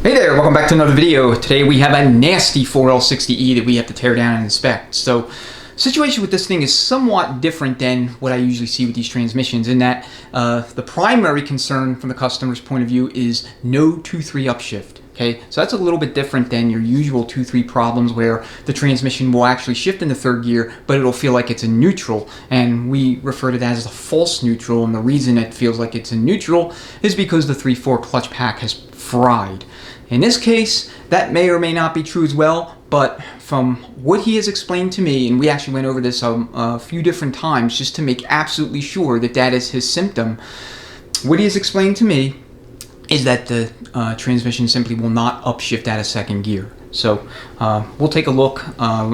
Hey there, welcome back to another video. Today we have a nasty 4L60E that we have to tear down and inspect. So, the situation with this thing is somewhat different than what I usually see with these transmissions in that the primary concern from the customer's point of view is no 2-3 upshift. Okay, so that's a little bit different than your usual 2-3 problems where the transmission will actually shift into third gear, but it'll feel like it's in neutral. And we refer to that as a false neutral, and the reason it feels like it's in neutral is because the 3/4 clutch pack has fried. In this case, that may or may not be true as well, but from what he has explained to me, and we actually went over this a few different times just to make absolutely sure that that is his symptom, what he has explained to me is that the transmission simply will not upshift out of second gear. So we'll take a look.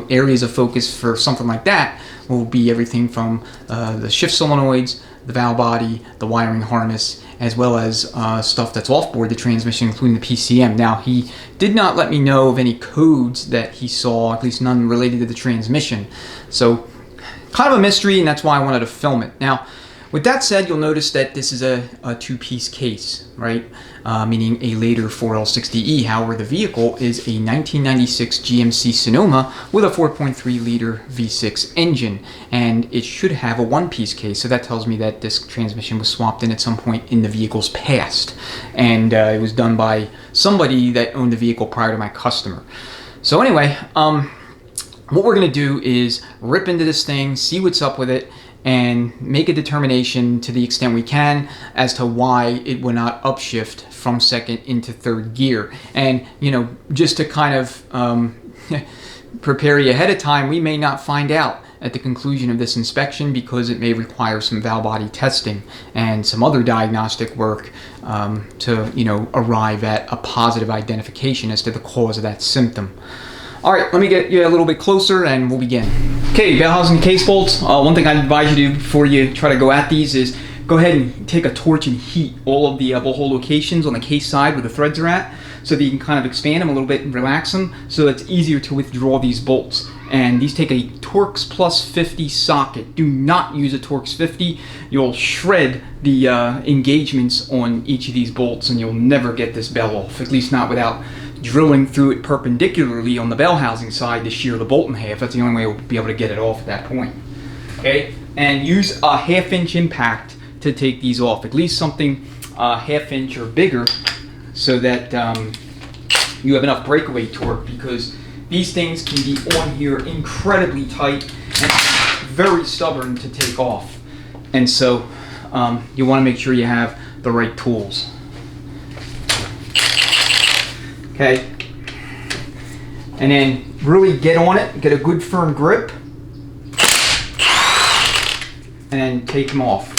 Areas of focus for something like that will be everything from the shift solenoids, the valve body, the wiring harness, as well as stuff that's off-board the transmission, including the PCM. Now, he did not let me know of any codes that he saw, at least none related to the transmission. So, kind of a mystery, and that's why I wanted to film it. Now, with that said, you'll notice that this is a two-piece case, right? Meaning a later 4L60E. However, the vehicle is a 1996 GMC Sonoma with a 4.3 liter V6 engine, and it should have a one-piece case. So that tells me that this transmission was swapped in at some point in the vehicle's past, and it was done by somebody that owned the vehicle prior to my customer. So anyway, what we're going to do is rip into this thing, see what's up with it, and make a determination to the extent we can as to why it will not upshift from second into third gear. And, you know, just to kind of prepare you ahead of time, we may not find out at the conclusion of this inspection because it may require some valve body testing and some other diagnostic work to, you know, arrive at a positive identification as to the cause of that symptom. All right, let me get you a little bit closer and we'll begin. Okay, bell housing case bolts. One thing I'd advise you to do before you try to go at these is go ahead and take a torch and heat all of the bolt hole locations on the case side where the threads are at so that you can kind of expand them a little bit and relax them so it's easier to withdraw these bolts. And these take a Torx Plus 50 socket. Do not use a Torx 50. You'll shred the engagements on each of these bolts and you'll never get this bell off, at least not without drilling through it perpendicularly on the bell housing side to shear the bolt in half. That's the only way we'll be able to get it off at that point. Okay, and use a 1/2 inch impact to take these off, at least something 1/2 inch or bigger, so that you have enough breakaway torque, because these things can be on here incredibly tight and very stubborn to take off. And so you want to make sure you have the right tools. Okay, and then really get on it, get a good firm grip, and then take them off.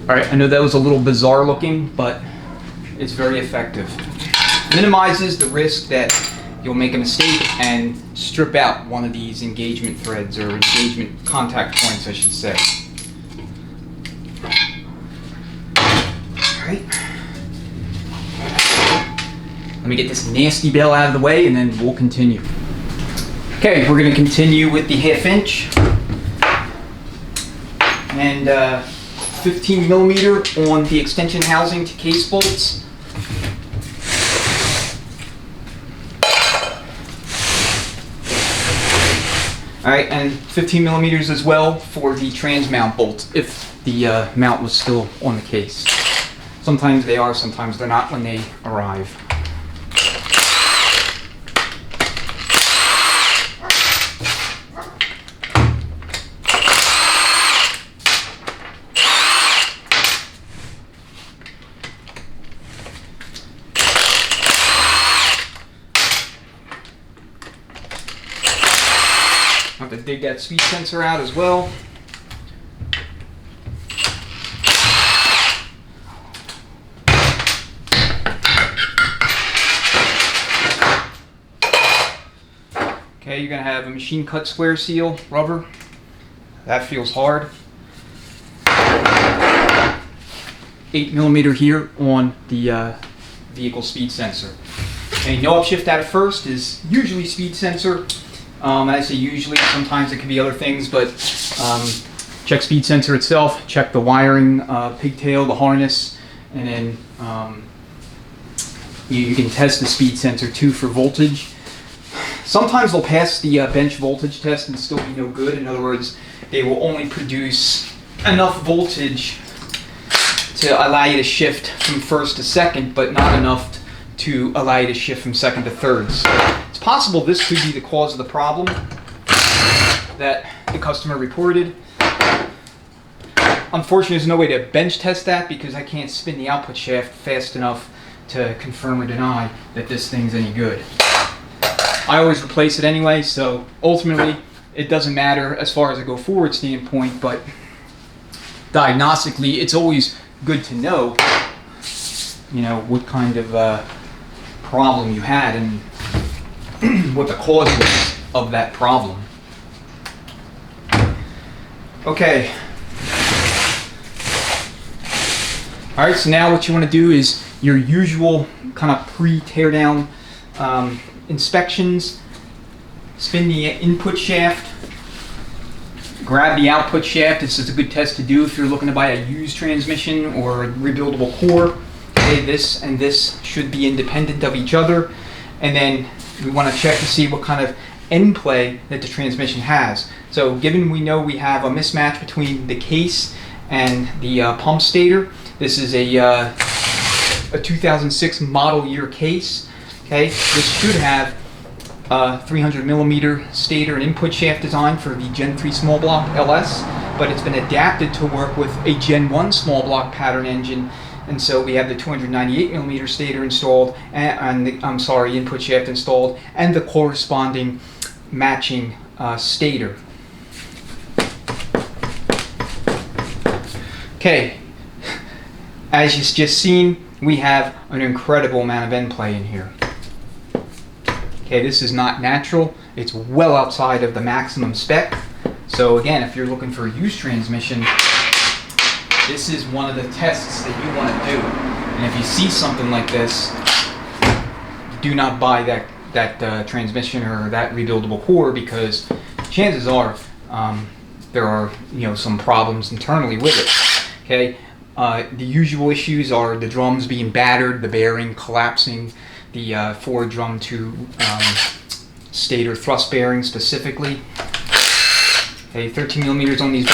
Alright, I know that was a little bizarre looking, but it's very effective. Minimizes the risk that you'll make a mistake and strip out one of these engagement threads, or engagement contact points, I should say. Alright. Let me get this nasty bell out of the way and then we'll continue. Okay, we're going to continue with the 1/2 inch. And 15 millimeter on the extension housing to case bolts. Alright, and 15 millimeters as well for the trans mount bolts if the mount was still on the case. Sometimes they are, sometimes they're not when they arrive. I have to dig that speed sensor out as well. Okay, you're going to have a machine cut square seal, rubber. That feels hard. 8mm here on the vehicle speed sensor. Okay, no upshift at first is usually speed sensor. I say usually, sometimes it can be other things, but check speed sensor itself, check the wiring, pigtail, the harness, and then you can test the speed sensor too for voltage. Sometimes they'll pass the bench voltage test and still be no good. In other words, they will only produce enough voltage to allow you to shift from first to second, but not enough to allow you to shift from second to third. So it's possible this could be the cause of the problem that the customer reported. Unfortunately, there's no way to bench test that because I can't spin the output shaft fast enough to confirm or deny that this thing's any good. I always replace it anyway, so ultimately it doesn't matter as far as a go forward standpoint, but diagnostically it's always good to know, you know, what kind of problem you had and what the cause was of that problem. Okay. All right, so now what you want to do is your usual kind of pre-teardown inspections. Spin the input shaft, grab the output shaft. This is a good test to do if you're looking to buy a used transmission or a rebuildable core. Okay, this and this should be independent of each other. And then we want to check to see what kind of end play that the transmission has. So given we know we have a mismatch between the case and the pump stator, this is a 2006 model year case. Okay, this should have 300mm stator and input shaft design for the Gen 3 small block LS, but it's been adapted to work with a Gen 1 small block pattern engine, and so we have the 298mm stator installed and the, input shaft installed, and the corresponding matching stator. Okay, as you've just seen, we have an incredible amount of end play in here. Okay, this is not natural. It's well outside of the maximum spec. So again, if you're looking for a used transmission, this is one of the tests that you want to do. And if you see something like this, do not buy that transmission or that rebuildable core, because chances are there are, you know, some problems internally with it. Okay, the usual issues are the drums being battered, the bearing collapsing, the forward drum to stator thrust bearing specifically. Okay, 13mm on these.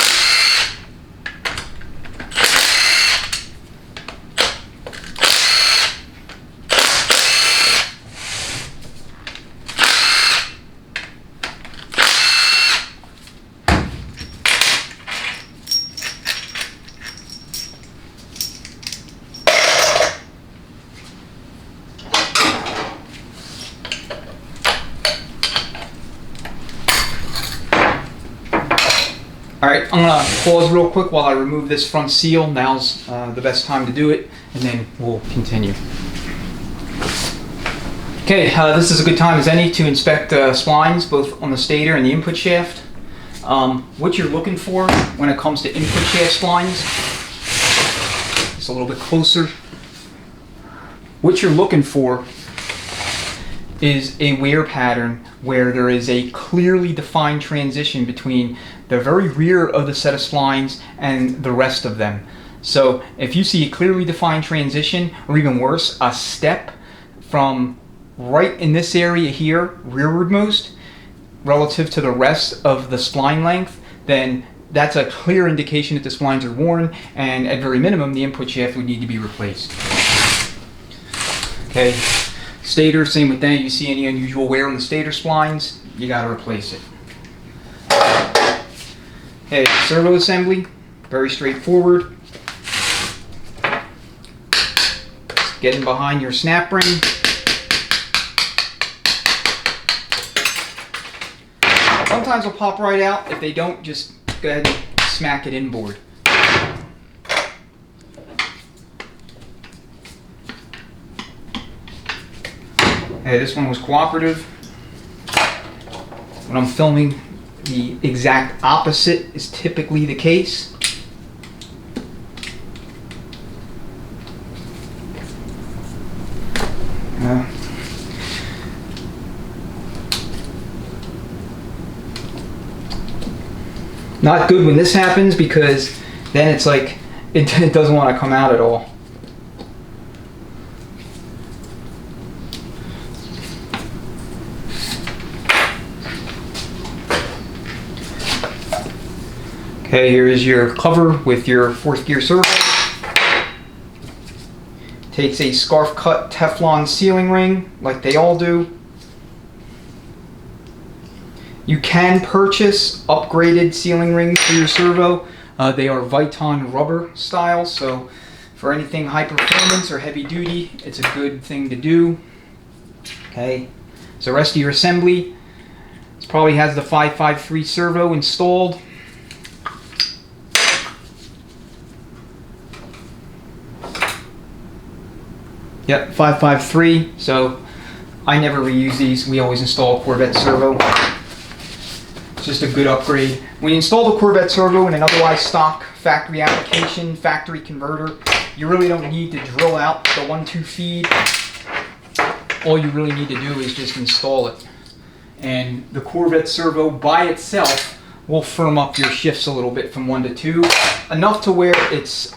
Alright, I'm going to pause real quick while I remove this front seal. Now's the best time to do it, and then we'll continue. Okay, this is a good time as any to inspect splines, both on the stator and the input shaft. What you're looking for when it comes to input shaft splines, just a little bit closer. What you're looking for is a wear pattern where there is a clearly defined transition between the very rear of the set of splines and the rest of them. So if you see a clearly defined transition, or even worse, a step from right in this area here, rearwardmost, relative to the rest of the spline length, then that's a clear indication that the splines are worn, and at very minimum the input shaft would need to be replaced. Okay. Stator, same with that. You see any unusual wear on the stator splines, you got to replace it. Okay, servo assembly, very straightforward. Get in behind your snap ring. Sometimes they'll pop right out. If they don't, just go ahead and smack it inboard. Okay, this one was cooperative. When I'm filming, the exact opposite is typically the case. Not good when this happens, because then it's like it doesn't want to come out at all. Okay, here is your cover with your 4th gear servo. Takes a scarf cut Teflon sealing ring, like they all do. You can purchase upgraded sealing rings for your servo. They are Viton rubber style, so for anything high performance or heavy duty, it's a good thing to do. Okay, so the rest of your assembly, this probably has the 553 servo installed. Yep, 553, so I never reuse these. We always install a Corvette servo. It's just a good upgrade. When you install the Corvette servo in an otherwise stock factory application, factory converter, you really don't need to drill out the 1-2 feed. All you really need to do is just install it. And the Corvette servo by itself will firm up your shifts a little bit from 1 to 2, enough to where it's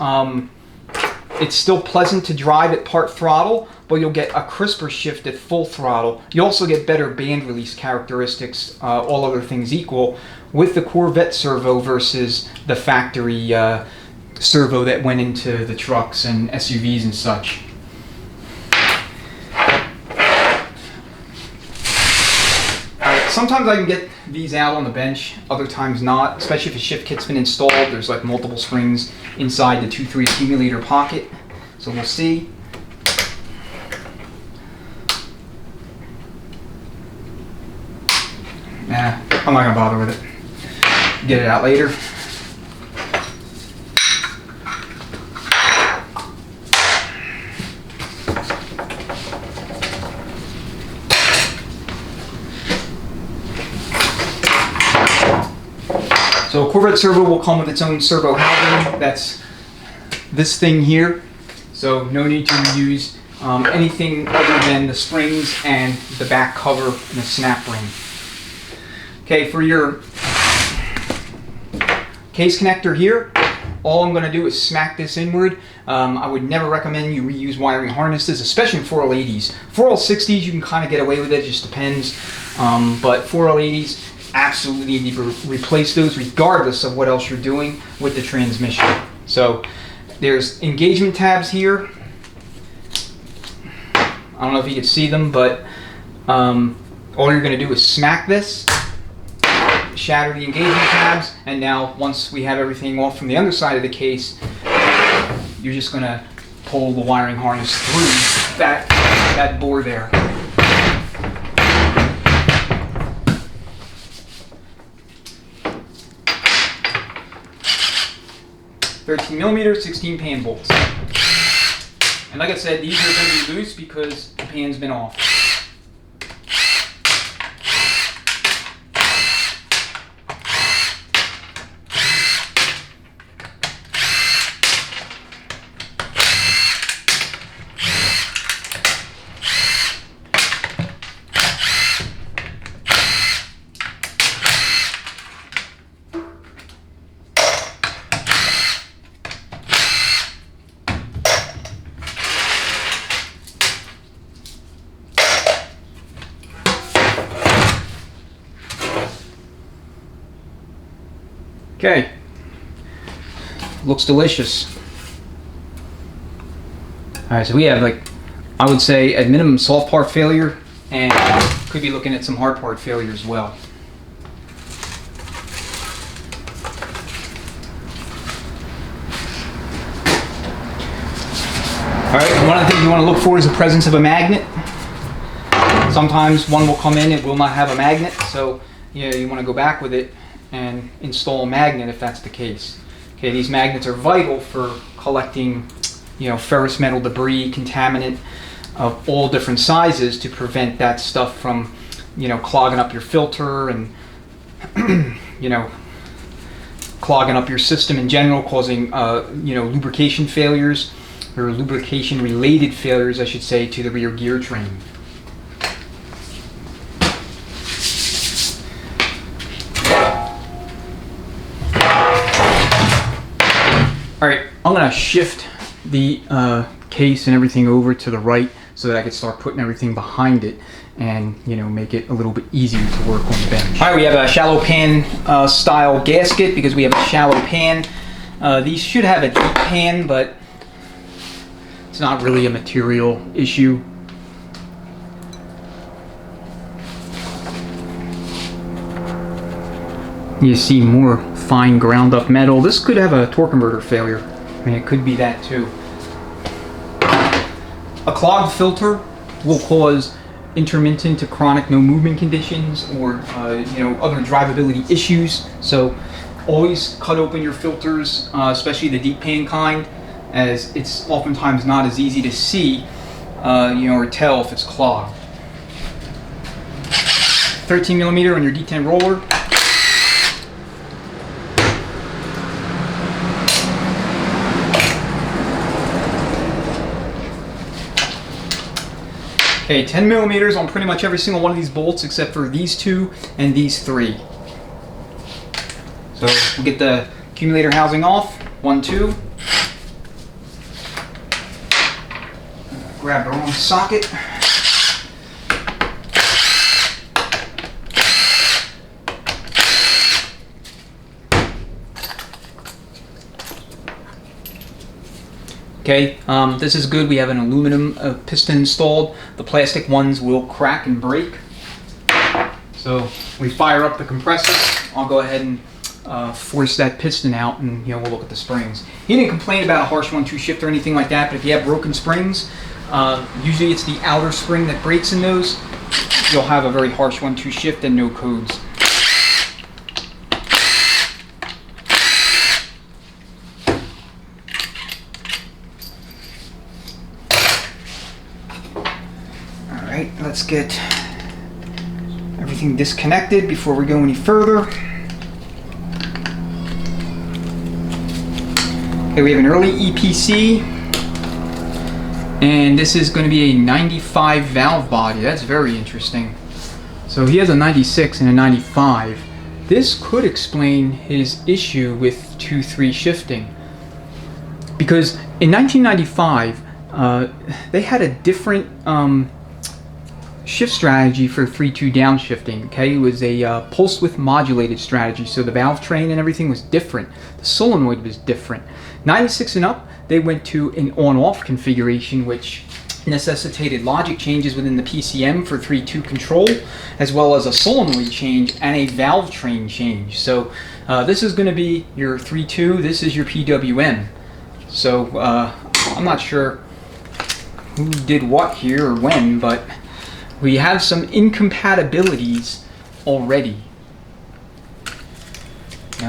still pleasant to drive at part throttle, but you'll get a crisper shift at full throttle. You also get better band release characteristics, all other things equal, with the Corvette servo versus the factory servo that went into the trucks and SUVs and such. Sometimes I can get these out on the bench, other times not, especially if a shift kit's been installed. There's like multiple springs inside the 2-3 accumulator pocket, so we'll see. Nah, I'm not gonna bother with it. Get it out later. So a Corvette servo will come with its own servo housing. That's this thing here. So no need to reuse anything other than the springs and the back cover and the snap ring. Okay, for your case connector here, all I'm going to do is smack this inward. I would never recommend you reuse wiring harnesses, especially in 4L80s. 4L60s you can kind of get away with it, just depends. But 4L80s, absolutely need to replace those regardless of what else you're doing with the transmission. So there's engagement tabs here. I don't know if you can see them, but all you're going to do is smack this, shatter the engagement tabs, and now once we have everything off from the underside of the case, you're just going to pull the wiring harness through that bore there. 13mm, 16 pan bolts. And like I said, these are going to be loose because the pan's been off. Okay, looks delicious. Alright, so we have, like, I would say at minimum soft part failure, and could be looking at some hard part failure as well. Alright, one of the things you want to look for is the presence of a magnet. Sometimes one will come in, it will not have a magnet, so yeah, you want to go back with it and install a magnet if that's the case. Okay, these magnets are vital for collecting, you know, ferrous metal debris, contaminant of all different sizes to prevent that stuff from clogging up your filter and, clogging up your system in general, causing, lubrication failures, or lubrication-related failures, I should say, to the rear gear train. All right, I'm gonna shift the case and everything over to the right so that I can start putting everything behind it and make it a little bit easier to work on the bench. All right, we have a shallow pan style gasket because we have a shallow pan. These should have a deep pan, but it's not really a material issue. You see more fine ground up metal. This could have a torque converter failure. I mean, it could be that too. A clogged filter will cause intermittent to chronic no movement conditions or other drivability issues. So always cut open your filters, especially the deep pan kind, as it's oftentimes not as easy to see or tell if it's clogged. 13mm on your D10 roller. Okay, 10mm on pretty much every single one of these bolts except for these two and these three. So we'll get the accumulator housing off. 1, 2. Grab the wrong socket. Okay, this is good. We have an aluminum piston installed. The plastic ones will crack and break. So we fire up the compressor. I'll go ahead and force that piston out, and we'll look at the springs. He didn't complain about a harsh 1-2 shift or anything like that, but if you have broken springs, usually it's the outer spring that breaks in those. You'll have a very harsh 1-2 shift and no codes. Alright, let's get everything disconnected before we go any further. Okay, we have an early EPC, and this is going to be a 95 valve body. That's very interesting. So he has a 96 and a 95. This could explain his issue with 2-3 shifting, because in 1995 they had a different shift strategy for 3-2 downshifting. Okay, it was a pulse width modulated strategy, so the valve train and everything was different. The solenoid was different. 96 and up, they went to an on-off configuration, which necessitated logic changes within the PCM for 3-2 control, as well as a solenoid change and a valve train change. So this is going to be your 3-2. This is your PWM. So I'm not sure who did what here or when, but we have some incompatibilities already.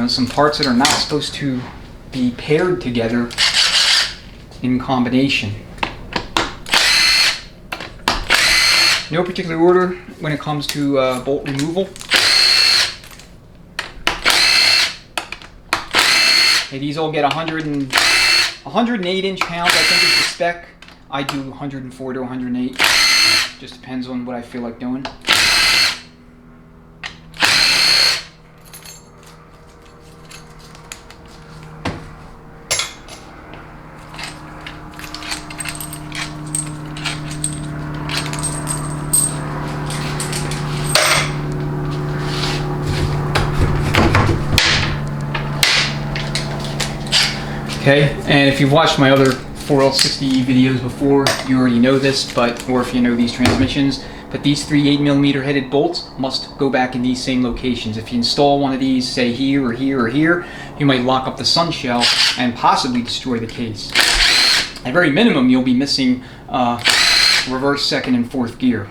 Some parts that are not supposed to be paired together in combination. No particular order when it comes to bolt removal. Okay, these all get 108 inch pounds, I think is the spec. I do 104 to 108. Just depends on what I feel like doing. Okay, and if you've watched my other 4L60 videos before, you already know this, or if you know these transmissions, but these 3 8mm headed bolts must go back in these same locations. If you install one of these, say here or here or here, you might lock up the sun shell and possibly destroy the case. At very minimum, you'll be missing reverse, second, and fourth gear.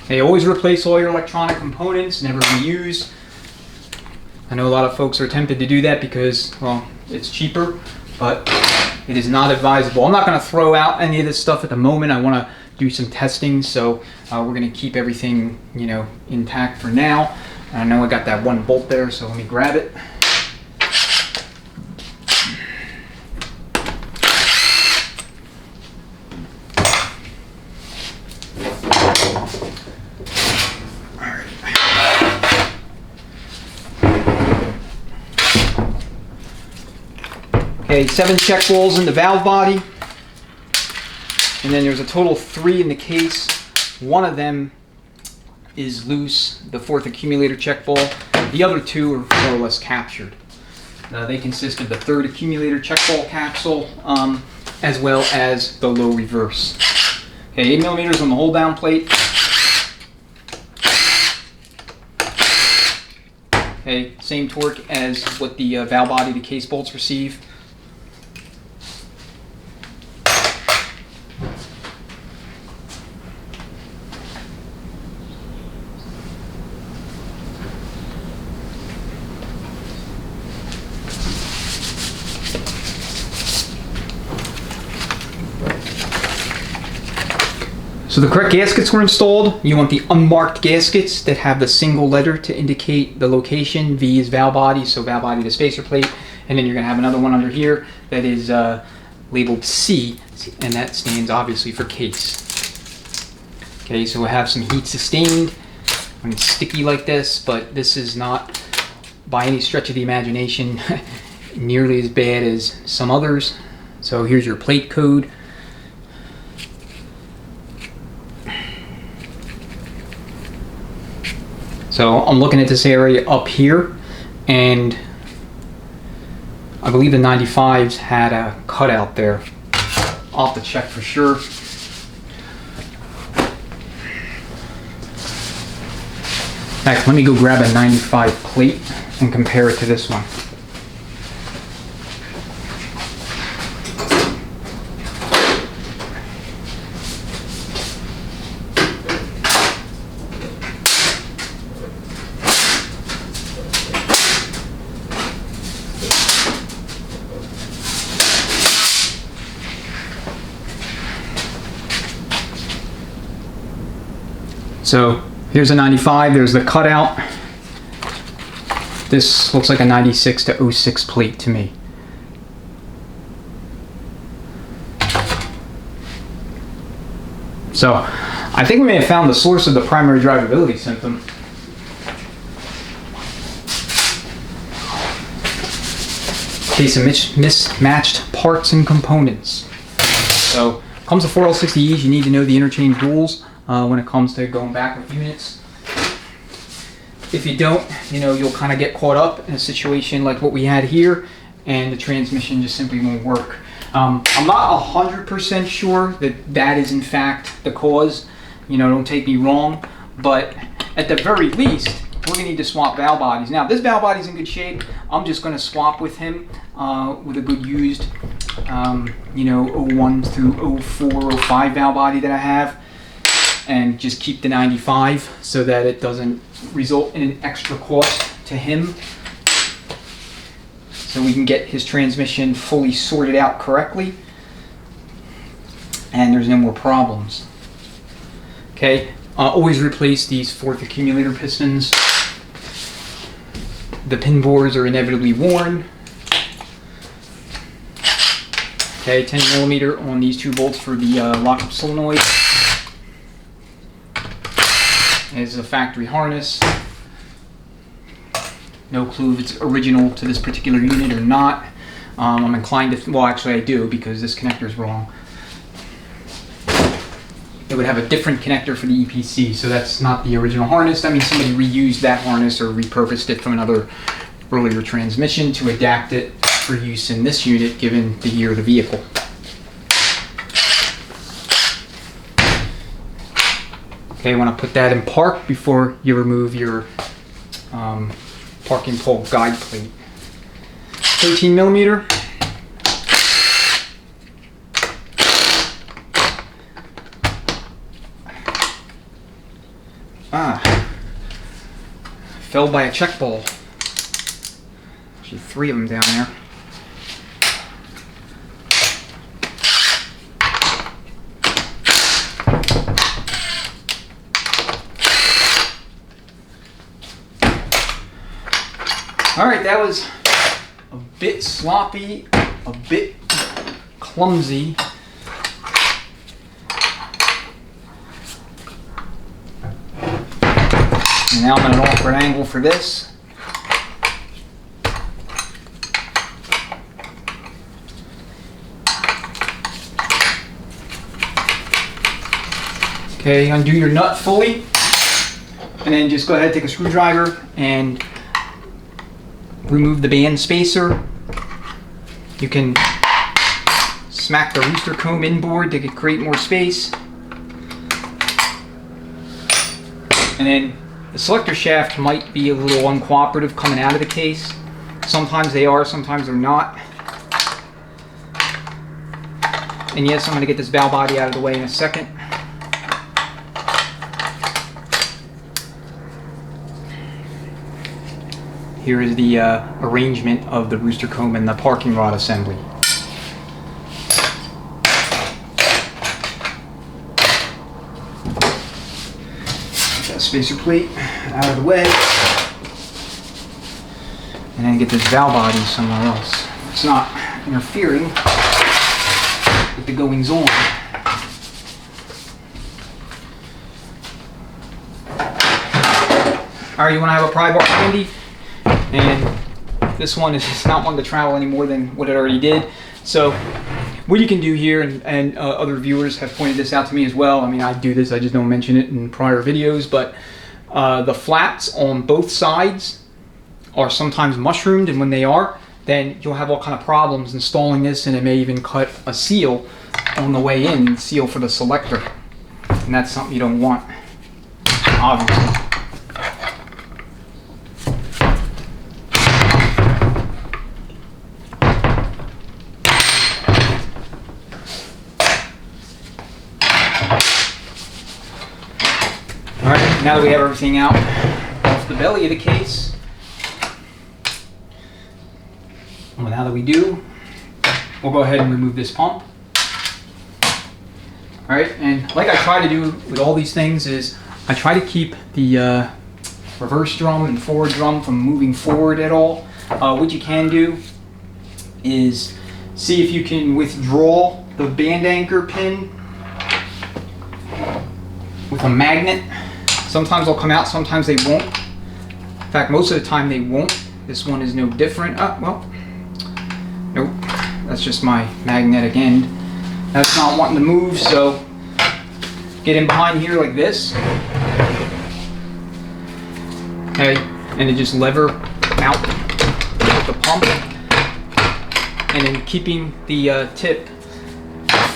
They always replace all your electronic components, never reuse. I know a lot of folks are tempted to do that because, well, it's cheaper, but it is not advisable. I'm not going to throw out any of this stuff at the moment. I want to do some testing, so we're going to keep everything, you know, intact for now. I know I got that one bolt there, so let me grab it. Okay, 7 check balls in the valve body, and then there's a total of 3 in the case. One of them is loose, the 4th accumulator check ball. The other 2 are more or less captured. They consist of the 3rd accumulator check ball capsule, as well as the low reverse. Okay, 8 millimeters on the hold down plate. Okay, same torque as what the valve body, the case bolts receive. So the correct gaskets were installed. You want the unmarked gaskets that have the single letter to indicate the location. V is valve body, so valve body to spacer plate. And then you're going to have another one under here that is labeled C, and that stands obviously for case. Okay, so we'll have some heat sustained when it's sticky like this, but this is not by any stretch of the imagination nearly as bad as some others. So here's your plate code. So I'm looking at this area up here, and I believe the 95s had a cutout there. I'll have to check for sure. In fact, let me go grab a 95 plate and compare it to this one. So here's a 95, there's the cutout. This looks like a 96 to 06 plate to me. So I think we may have found the source of the primary drivability symptom. Case of mismatched parts and components. So comes to 4L60Es, you need to know the interchange rules when it comes to going back with units. If you don't, you know, you'll kind of get caught up in a situation like what we had here, and the transmission just simply won't work. I'm not 100% sure that that is in fact the cause. You know, don't take me wrong, but at the very least, we're going to need to swap valve bodies. Now, this valve body's in good shape. I'm just going to swap with him with a good used, you know, 01 through 04, 05 valve body that I have, and just keep the 95 so that it doesn't result in an extra cost to him, so we can get his transmission fully sorted out correctly and there's no more problems. Okay, always replace these 4th accumulator pistons. The pin bores are inevitably worn. Okay, 10 millimeter on these 2 bolts for the lockup solenoid. Is a factory harness. No clue if it's original to this particular unit or not. I'm inclined to, well, actually I do, because this connector is wrong. It would have a different connector for the EPC, so that's not the original harness. That means somebody reused that harness or repurposed it from another earlier transmission to adapt it for use in this unit given the year of the vehicle. Okay, you want to put that in park before you remove your parking pole guide plate. 13 millimeter. Fell by a check ball. 3 of them down there. Alright, that was a bit sloppy, a bit clumsy. And now I'm at an awkward angle for this. Okay, undo your nut fully, and then just go ahead and take a screwdriver and remove the band spacer. You can smack the rooster comb inboard to create more space. And then the selector shaft might be a little uncooperative coming out of the case. Sometimes they are, sometimes they're not. And yes, I'm going to get this valve body out of the way in a second. Here is the arrangement of the rooster comb and the parking rod assembly. Get that spacer plate out of the way. And then get this valve body somewhere else. It's not interfering with the goings on. Alright, you want to have a pry bar handy? And this one is just not one to travel any more than what it already did. So what you can do here, and other viewers have pointed this out to me as well. I mean, I do this, I just don't mention it in prior videos, but the flaps on both sides are sometimes mushroomed, and when they are, then you'll have all kind of problems installing this, and it may even cut a seal on the way in, seal for the selector. And that's something you don't want, obviously. Alright, now that we have everything out off the belly of the case, well, now that we do, we'll go ahead and remove this pump. Alright, and like I try to do with all these things is I try to keep the reverse drum and forward drum from moving forward at all. What you can do is see if you can withdraw the band anchor pin with a magnet. Sometimes they'll come out, sometimes they won't. In fact, most of the time they won't. This one is no different. Well, nope, that's just my magnetic end. That's not wanting to move, so get in behind here like this. Okay, and then just lever out with the pump, and then keeping the tip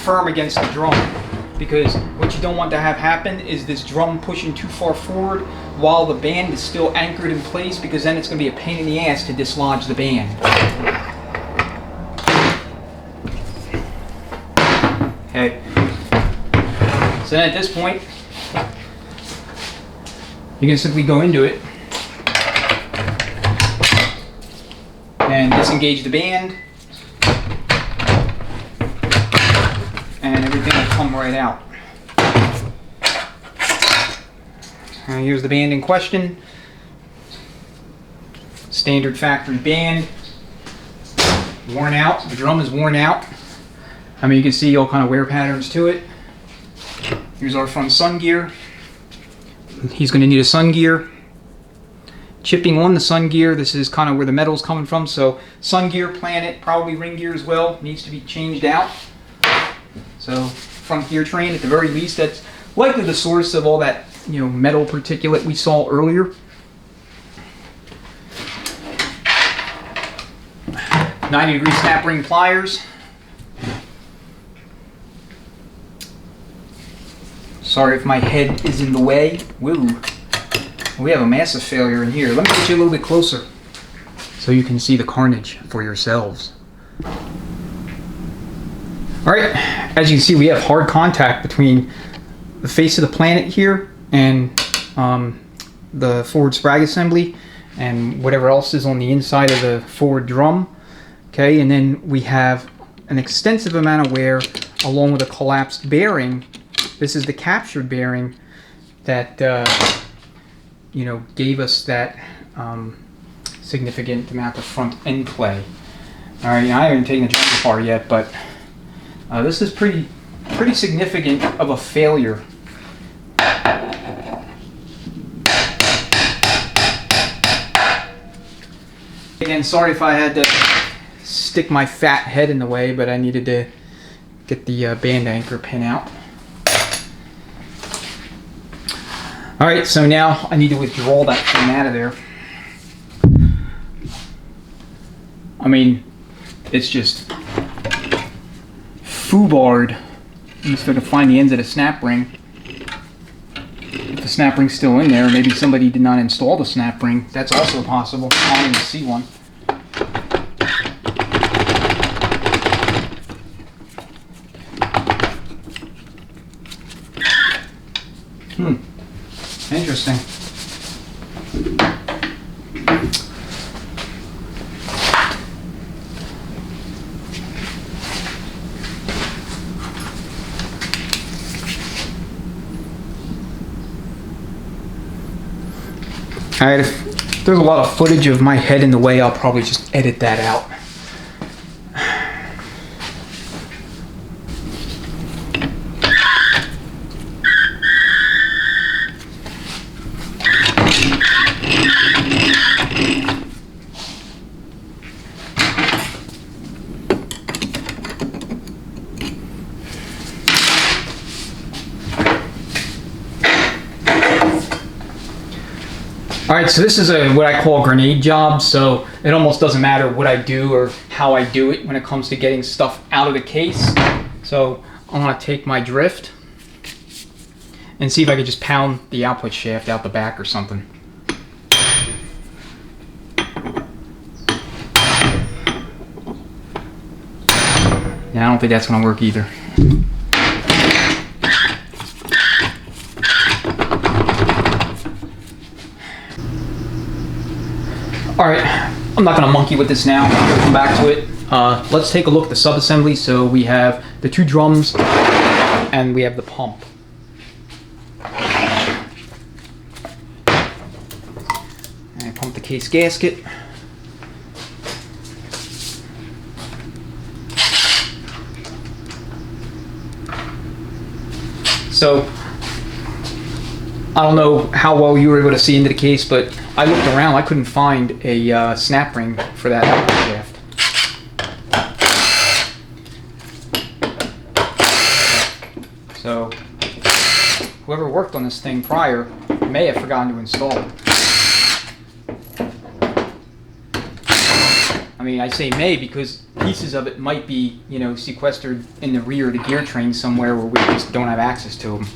firm against the drum. Because what you don't want to have happen is this drum pushing too far forward while the band is still anchored in place, because then it's going to be a pain in the ass to dislodge the band. Okay. So then at this point, you can simply go into it and disengage the band, and everything will come right out. And here's the band in question. Standard factory band. Worn out. The drum is worn out. I mean, you can see all kind of wear patterns to it. Here's our front sun gear. He's going to need a sun gear. Chipping on the sun gear, this is kind of where the metal's coming from, so sun gear, planet, probably ring gear as well, needs to be changed out. So front gear train, at the very least, that's likely the source of all that, you know, metal particulate we saw earlier. 90-degree snap ring pliers. Sorry if my head is in the way. Woo. We have a massive failure in here. Let me get you a little bit closer so you can see the carnage for yourselves. Alright, as you can see, we have hard contact between the face of the planet here and the forward sprag assembly. and whatever else is on the inside of the forward drum. Okay, and then we have an extensive amount of wear along with a collapsed bearing. This is the captured bearing that you know, gave us that significant amount of front end play. All right, I haven't taken the jumper apart yet, but this is pretty significant of a failure. Again, sorry if I had to stick my fat head in the way, but I needed to get the band anchor pin out. Alright, so now I need to withdraw that thing out of there. I mean, it's just foobarred. I'm just going to find the ends of the snap ring. If the snap ring's still in there, maybe somebody did not install the snap ring. That's also possible. I don't even see one. Interesting. Alright, if there's a lot of footage of my head in the way, I'll probably just edit that out. Alright, so this is what I call a grenade job, so it almost doesn't matter what I do or how I do it when it comes to getting stuff out of the case. So I want to take my drift and see if I could just pound the output shaft out the back or something. Yeah, I don't think that's going to work either. Alright, I'm not going to monkey with this now. We'll come back to it. Let's take a look at the sub-assembly. So we have the two drums and we have the pump. And I pump the case gasket. So I don't know how well you were able to see into the case, but I looked around. I couldn't find a snap ring for that output shaft. So whoever worked on this thing prior may have forgotten to install it. I mean, I say may because pieces of it might be, you know, sequestered in the rear of the gear train somewhere where we just don't have access to them.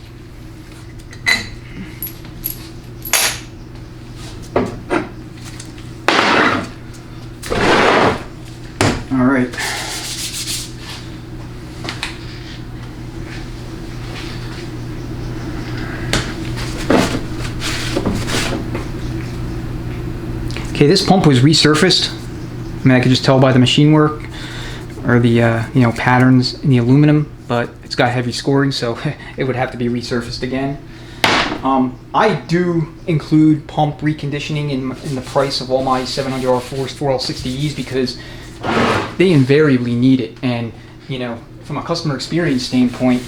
All right. Okay, this pump was resurfaced. I mean, I could just tell by the machine work or the you know, patterns in the aluminum, but it's got heavy scoring, so it would have to be resurfaced again. I do include pump reconditioning in the price of all my 700R4s, 4L60Es because they invariably need it. And, you know, from a customer experience standpoint,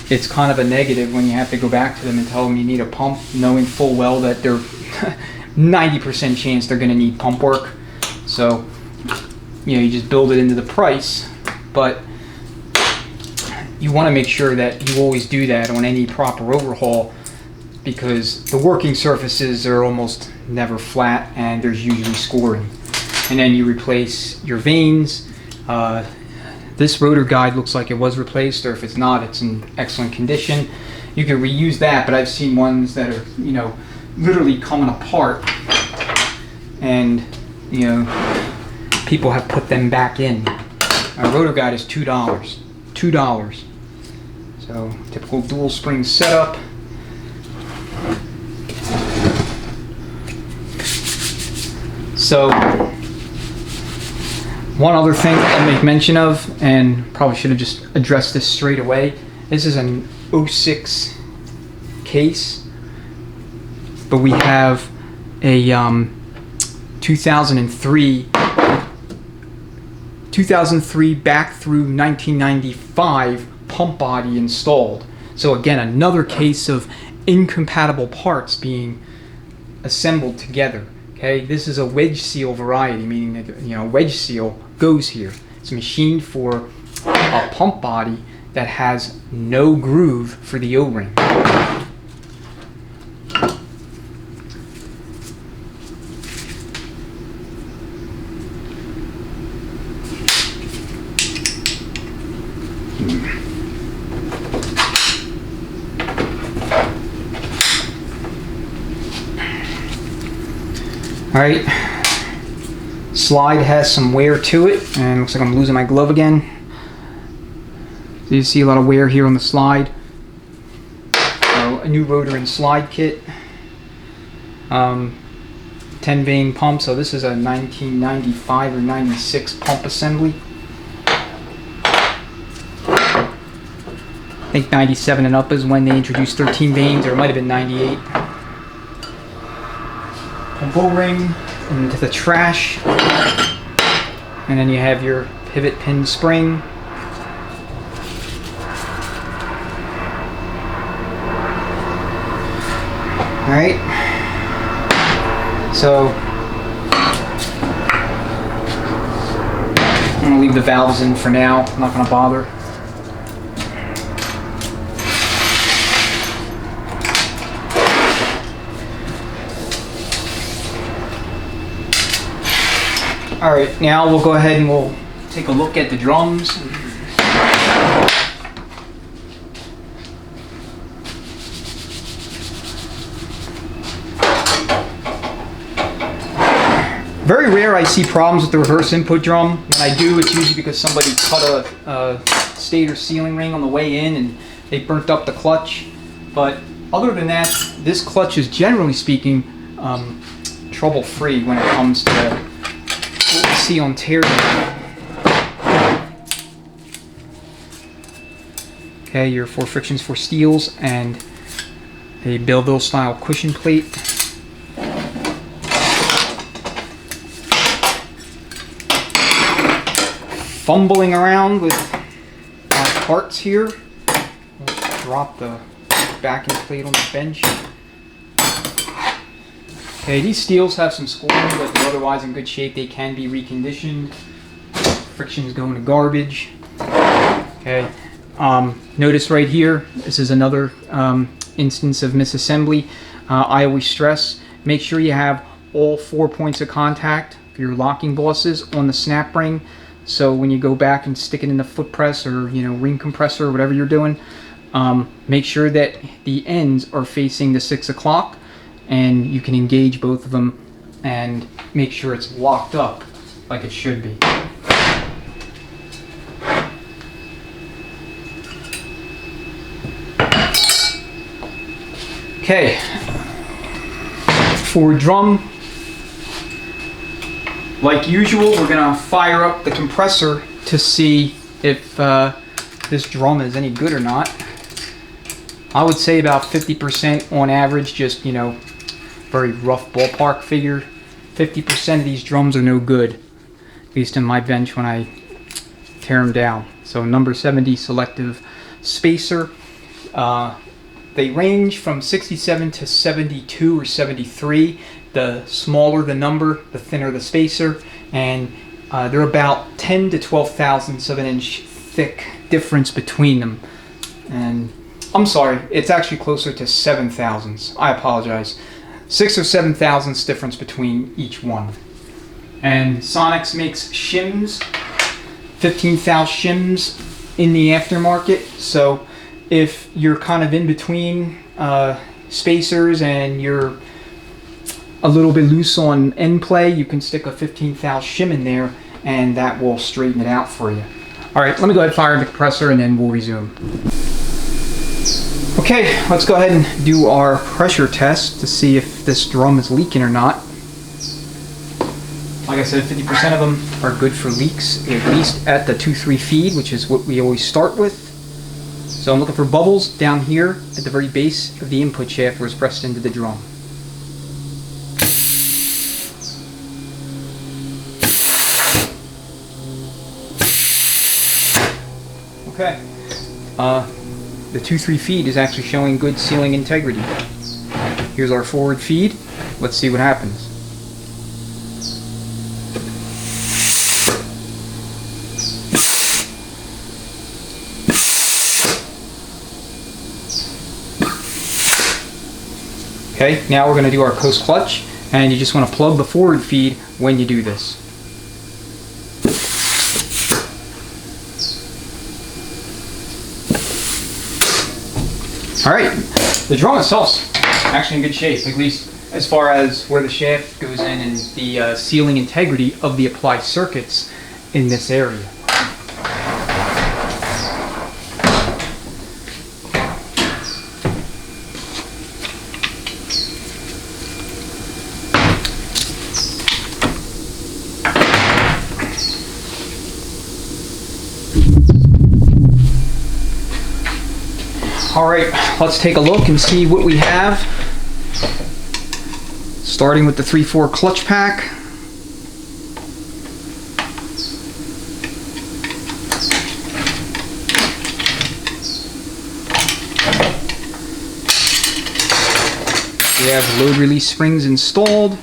it's kind of a negative when you have to go back to them and tell them you need a pump, knowing full well that they're 90% chance they're going to need pump work. So, you know, you just build it into the price, but you want to make sure that you always do that on any proper overhaul because the working surfaces are almost never flat and there's usually scoring. And then you replace your vanes. This rotor guide looks like it was replaced, or if it's not, it's in excellent condition. You can reuse that, but I've seen ones that are, you know, literally coming apart, and, you know, people have put them back in. Our rotor guide is $2. $2. So, typical dual spring setup. So one other thing I'll make mention of, and probably should have just addressed this straight away. This is an 06 case, but we have a 2003 back through 1995 pump body installed. So again, another case of incompatible parts being assembled together. Okay, this is a wedge seal variety, meaning that, you know, wedge seal goes here. It's machined for a pump body that has no groove for the O-ring. Alright, slide has some wear to it, and looks like I'm losing my glove again. So you see a lot of wear here on the slide. So a new rotor and slide kit. 10 vein pump, so this is a 1995 or 96 pump assembly. I think 97 and up is when they introduced 13 veins, or it might have been 98. Pump O-ring into the trash, and then you have your pivot pin spring. Alright, so I'm going to leave the valves in for now, I'm not going to bother. Alright, now we'll go ahead and we'll take a look at the drums. Very rare I see problems with the reverse input drum. When I do, it's usually because somebody cut a stator sealing ring on the way in and they burnt up the clutch. But other than that, this clutch is, generally speaking, trouble-free when it comes to what we see on Teardown. Okay, your 4 frictions for steels and a Belleville style cushion plate. Fumbling around with my parts here. Let's drop the backing plate on the bench. Okay, these steels have some scoring, but they're otherwise in good shape. They can be reconditioned. Friction's going to garbage. Okay, notice right here, this is another instance of misassembly. I always stress, make sure you have all 4 points of contact for your locking bosses on the snap ring. So when you go back and stick it in the foot press or, ring compressor or whatever you're doing, make sure that the ends are facing the 6 o'clock and you can engage both of them and make sure it's locked up like it should be. Okay, for drum, like usual, we're going to fire up the compressor to see if this drum is any good or not. I would say about 50% on average, just, very rough ballpark figure. 50% of these drums are no good, at least in my bench when I tear them down. So number 70 selective spacer. They range from 67 to 72 or 73. The smaller the number, the thinner the spacer, and they're about 10 to 12 thousandths of an inch thick difference between them. And I'm sorry, it's actually closer to 7 thousandths. I apologize. 6 or 7 thousandths difference between each one. And Sonics makes shims, 15 thou shims in the aftermarket. So if you're kind of in between spacers and you're a little bit loose on end play, you can stick a 15 thou shim in there and that will straighten it out for you. Alright, let me go ahead and fire the compressor and then we'll resume. Okay, let's go ahead and do our pressure test to see if this drum is leaking or not. Like I said, 50% of them are good for leaks, at least at the 2-3 feed, which is what we always start with. So I'm looking for bubbles down here at the very base of the input shaft where it's pressed into the drum. Okay. The 2-3 feed is actually showing good sealing integrity. Here's our forward feed. Let's see what happens. Okay, now we're going to do our coast clutch, and you just want to plug the forward feed when you do this. Alright, the drum itself's actually in good shape, at least as far as where the shaft goes in and the sealing integrity of the applied circuits in this area. Alright, let's take a look and see what we have. Starting with the 3/4 clutch pack. We have load release springs installed.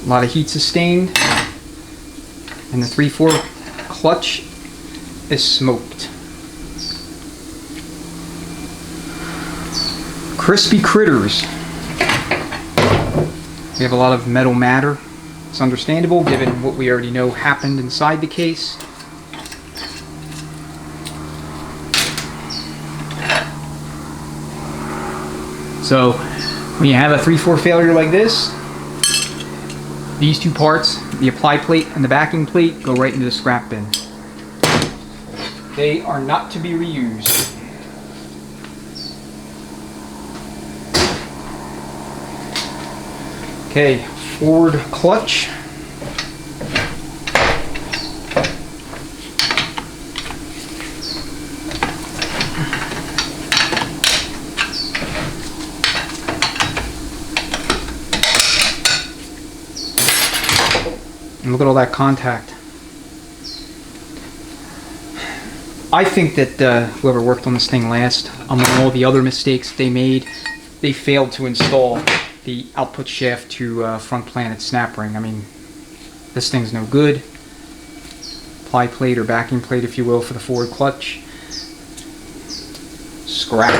A lot of heat sustained. And the 3/4 clutch is smoked. Crispy critters. We have a lot of metal matter. It's understandable given what we already know happened inside the case. So when you have a 3/4 failure like this, these two parts, the apply plate and the backing plate, go right into the scrap bin. They are not to be reused. Okay, forward clutch. And look at all that contact. I think that whoever worked on this thing last, among all the other mistakes they made, they failed to install the output shaft to front planet snap ring. I mean, this thing's no good. Ply plate or backing plate, if you will, for the forward clutch. Scrap.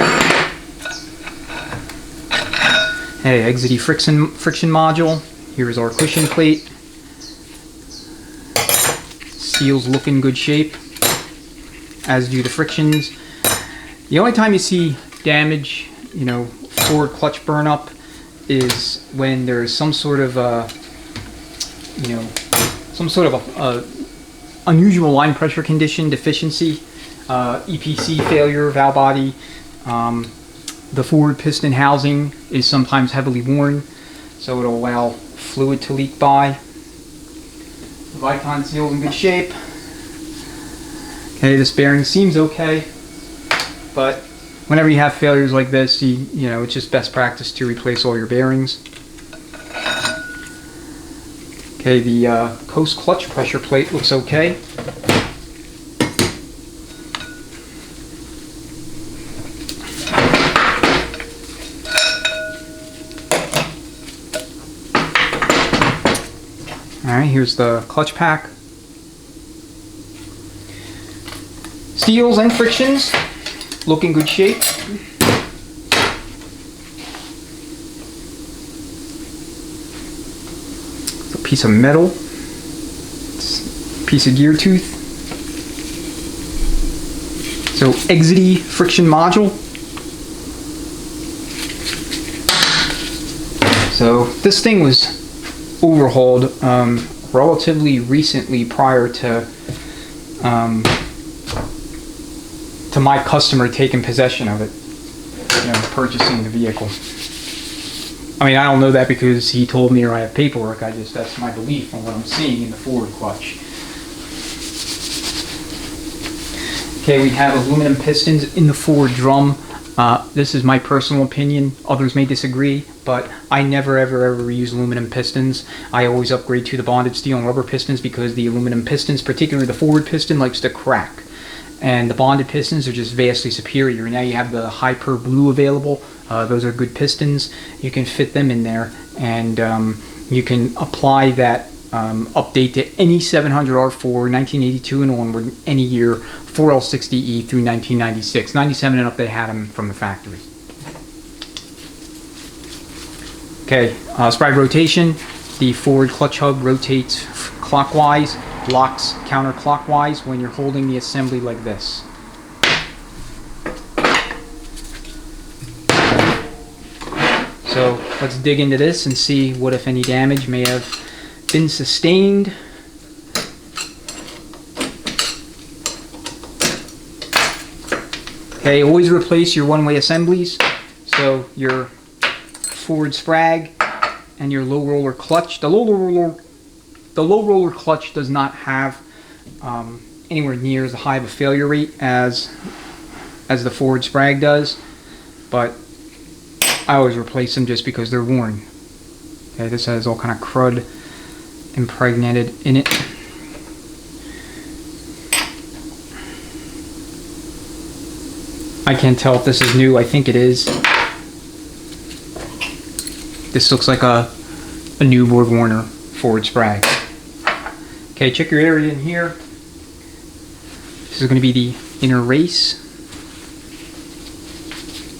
Hey, exity friction module. Here's our cushion plate. Seals look in good shape, as do the frictions. The only time you see damage, you know, forward clutch burn up, is when there's some sort of unusual line pressure condition deficiency, EPC failure, valve body. The forward piston housing is sometimes heavily worn, so it'll allow fluid to leak by. The Vicon seal is in good shape. Okay, this bearing seems okay, but whenever you have failures like this, you know, it's just best practice to replace all your bearings. Okay, the coast clutch pressure plate looks okay. Alright, here's the clutch pack. Seals and frictions look in good shape. It's a piece of metal. It's a piece of gear tooth. So exity friction module. So this thing was overhauled relatively recently prior to my customer taking possession of it, you know, purchasing the vehicle. I mean, I don't know that because he told me or I have paperwork. That's my belief on what I'm seeing in the forward clutch. Okay, we have aluminum pistons in the forward drum. This is my personal opinion. Others may disagree, but I never ever use aluminum pistons. I always upgrade to the bonded steel and rubber pistons because the aluminum pistons, particularly the forward piston, likes to crack. And the bonded pistons are just vastly superior. Now you have the Hyper Blue available. Those are good pistons. You can fit them in there, and you can apply that update to any 700R4, 1982 and onward, any year, 4L60E through 1996. 97 and up, they had them from the factory. Okay, sprag rotation. The forward clutch hub rotates clockwise, locks counterclockwise when you're holding the assembly like this. So let's dig into this and see what, if any, damage may have been sustained. Okay, always replace your one-way assemblies. So your forward sprag and your low roller clutch. The low roller clutch does not have anywhere near as high of a failure rate as the forward sprag does, but I always replace them just because they're worn. Okay, this has all kind of crud impregnated in it. I can't tell if this is new. I think it is. This looks like a new Borg Warner forward sprag. Okay, check your area in here. This is going to be the inner race.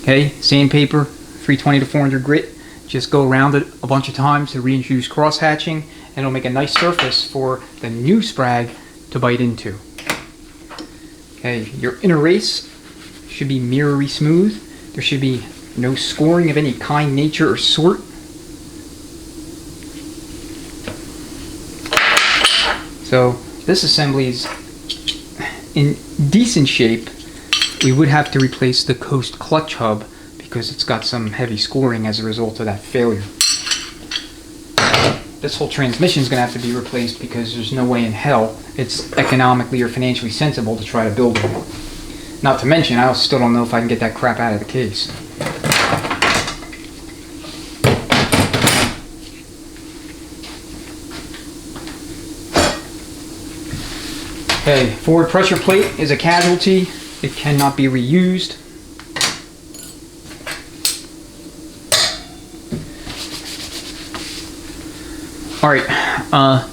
Okay, sandpaper, 320 to 400 grit. Just go around it a bunch of times to reintroduce cross hatching, and it'll make a nice surface for the new sprag to bite into. Okay, your inner race should be mirrory smooth. There should be no scoring of any kind, nature, or sort. So this assembly is in decent shape. We would have to replace the coast clutch hub because it's got some heavy scoring as a result of that failure. This whole transmission is going to have to be replaced because there's no way in hell it's economically or financially sensible to try to build it. Not to mention, I still don't know if I can get that crap out of the case. Okay, forward pressure plate is a casualty. It cannot be reused. Alright,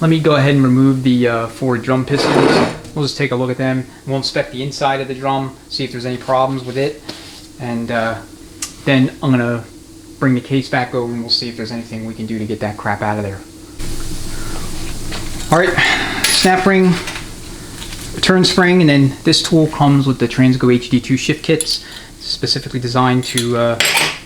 let me go ahead and remove the forward drum pistons. We'll just take a look at them. We'll inspect the inside of the drum, see if there's any problems with it, and then I'm going to bring the case back over and we'll see if there's anything we can do to get that crap out of there. Alright, snap ring, return spring, and then this tool comes with the Transgo HD2 shift kits, specifically designed to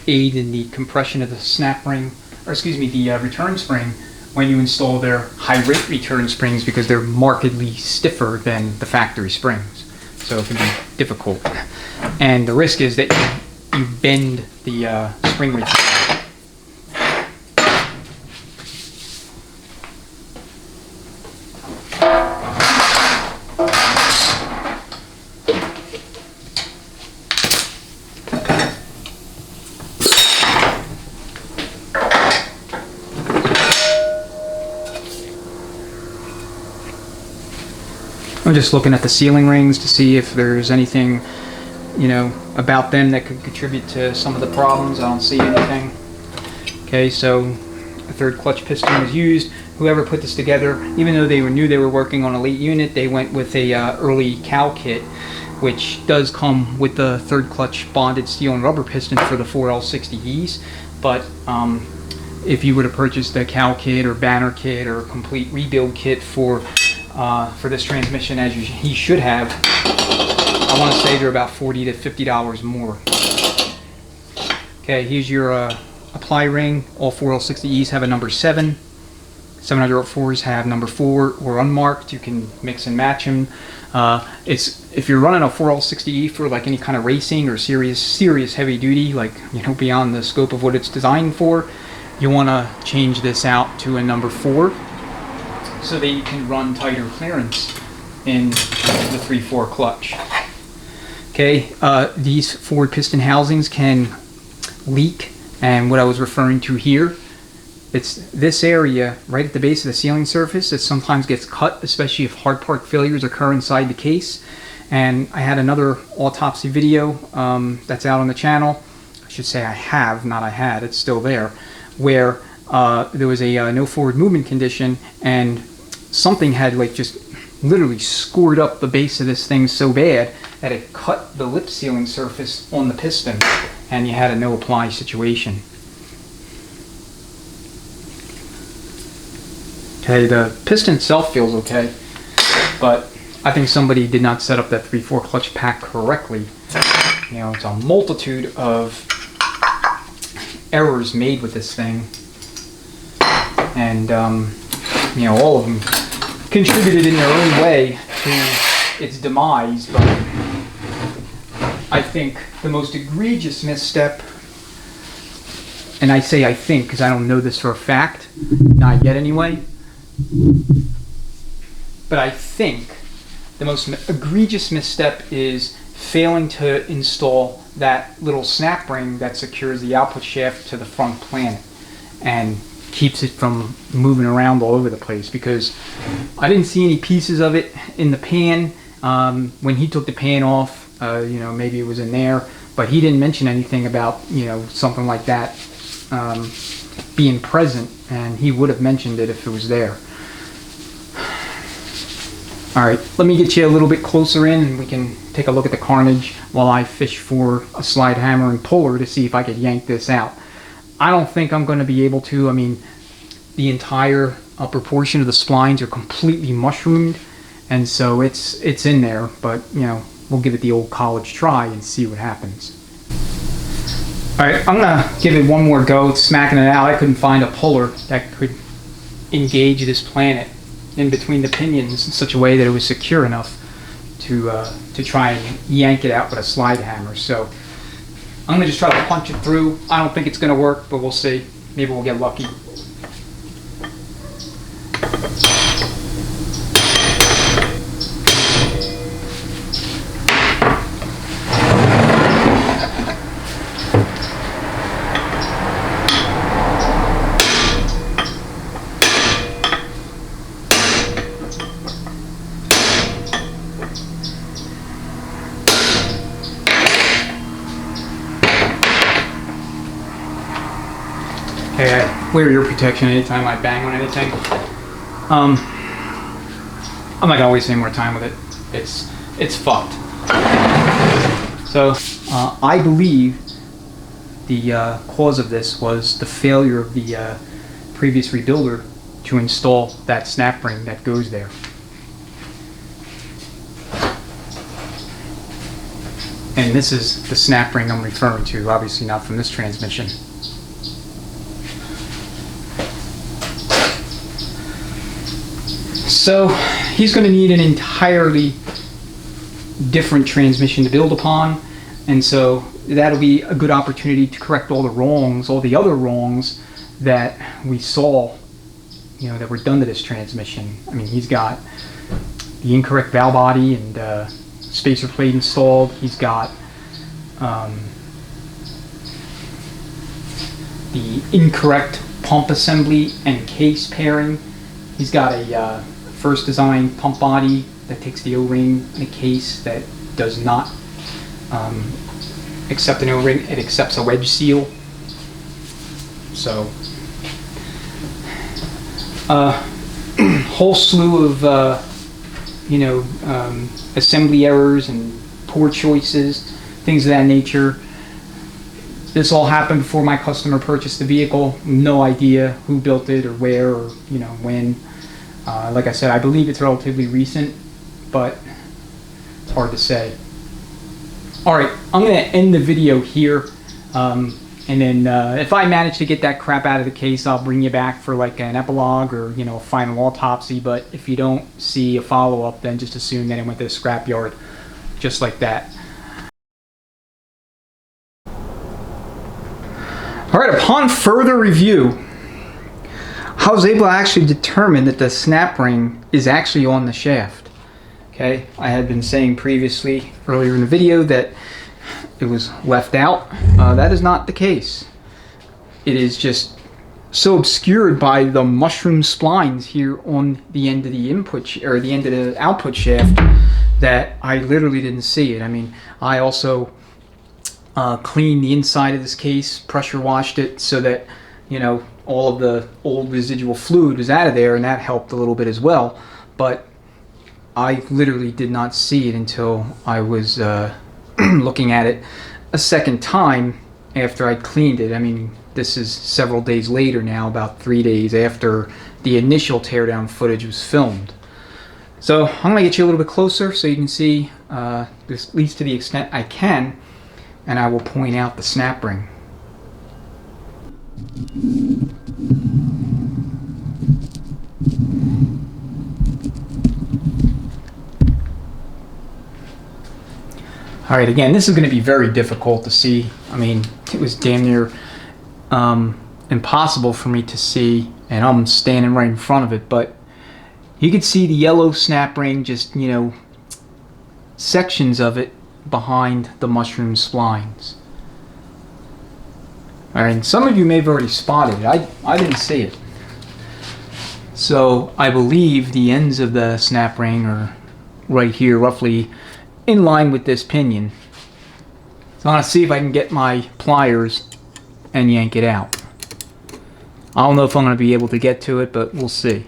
aid in the compression of the snap ring, or excuse me, the return spring when you install their high rate return springs, because they're markedly stiffer than the factory springs. So it can be difficult. And the risk is that you bend the spring return. I'm just looking at the sealing rings to see if there's anything, you know, about them that could contribute to some of the problems. I don't see anything. Okay, so a third clutch piston was used. Whoever put this together, even though they knew they were working on a late unit, they went with a early cow kit, which does come with the third clutch bonded steel and rubber piston for the 4L60Es. But if you were to purchase the cow kit or banner kit or complete rebuild kit for this transmission, as he should have, I want to say they're about $40 to $50 more. Okay, here's your apply ring. All 4L60Es have a number 7. 704s have number 4 or unmarked. You can mix and match them. If you're running a 4L60E for like any kind of racing or serious heavy duty, like, you know, beyond the scope of what it's designed for, you want to change this out to a number 4 so that you can run tighter clearance in the 3/4 clutch. Okay, these forward piston housings can leak, and what I was referring to here, it's this area right at the base of the sealing surface that sometimes gets cut, especially if hard part failures occur inside the case. And I had another autopsy video that's out on the channel. I should say I have, not I had, it's still there, where there was a no forward movement condition, and something had like just literally scored up the base of this thing so bad that it cut the lip sealing surface on the piston, and you had a no apply situation. Okay, the piston itself feels okay, but I think somebody did not set up that 3/4 clutch pack correctly. You know, it's a multitude of errors made with this thing, and you know, all of them contributed in their own way to its demise. But I think the most egregious misstep, and I say I think because I don't know this for a fact, not yet anyway, but I think the most egregious misstep is failing to install that little snap ring that secures the output shaft to the front planet and keeps it from moving around all over the place, because I didn't see any pieces of it in the pan. When he took the pan off, you know, maybe it was in there, but he didn't mention anything about, you know, something like that being present, and he would have mentioned it if it was there. Alright, let me get you a little bit closer in and we can take a look at the carnage while I fish for a slide hammer and puller to see if I could yank this out. I don't think I'm going to be able to. I mean, the entire upper portion of the splines are completely mushroomed, and so it's in there, but you know, we'll give it the old college try and see what happens. Alright, I'm going to give it one more go smacking it out. I couldn't find a puller that could engage this planet in between the pinions in such a way that it was secure enough to try and yank it out with a slide hammer. So I'm gonna just try to punch it through. I don't think it's gonna work, but we'll see. Maybe we'll get lucky. Okay, I wear ear protection anytime I bang on anything. I'm not gonna waste any more time with it. It's fucked. So I believe the cause of this was the failure of the previous rebuilder to install that snap ring that goes there. And this is the snap ring I'm referring to, obviously not from this transmission. So he's going to need an entirely different transmission to build upon, and so that'll be a good opportunity to correct all the wrongs, all the other wrongs that we saw, you know, that were done to this transmission. I mean, he's got the incorrect valve body and spacer plate installed. He's got the incorrect pump assembly and case pairing. He's got a first design pump body that takes the O-ring and a case that does not accept an O-ring. It accepts a wedge seal. So whole slew of you know, assembly errors and poor choices, things of that nature. This all happened before my customer purchased the vehicle. No idea who built it or where or, you know, when. Like I said, I believe it's relatively recent, but it's hard to say. Alright, I'm going to end the video here, and then if I manage to get that crap out of the case, I'll bring you back for like an epilogue or, you know, a final autopsy. But if you don't see a follow-up, then just assume that it went to the scrapyard, just like that. All right, upon further review, I was able to actually determine that the snap ring is actually on the shaft. Okay, I had been saying previously, earlier in the video, that it was left out. That is not the case. It is just so obscured by the mushroom splines here on the end of the input, or the end of the output shaft, that I literally didn't see it. I mean, I also cleaned the inside of this case, pressure washed it so that, you know, all of the old residual fluid was out of there, and that helped a little bit as well. But I literally did not see it until I was looking at it a second time after I cleaned it. I mean, this is several days later now, about 3 days after the initial teardown footage was filmed. So I'm going to get you a little bit closer so you can see, this, at least to the extent I can, and I will point out the snap ring. All right, again, this is going to be very difficult to see. I mean, it was damn near impossible for me to see, and I'm standing right in front of it, but you could see the yellow snap ring, just, you know, sections of it behind the mushroom splines. All right, and some of you may have already spotted it. I didn't see it. So I believe the ends of the snap ring are right here, roughly in line with this pinion. So I'm going to see if I can get my pliers and yank it out. I don't know if I'm going to be able to get to it, but we'll see.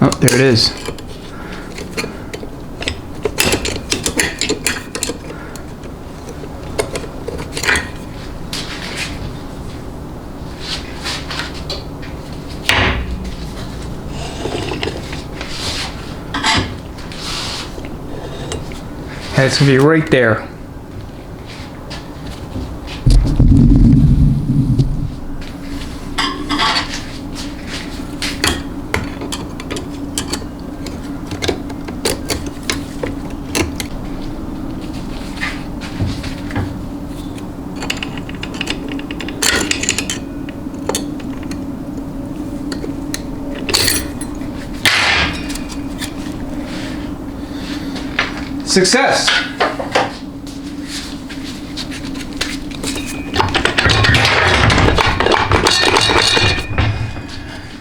Oh, there it is. And it's going to be right there. Success!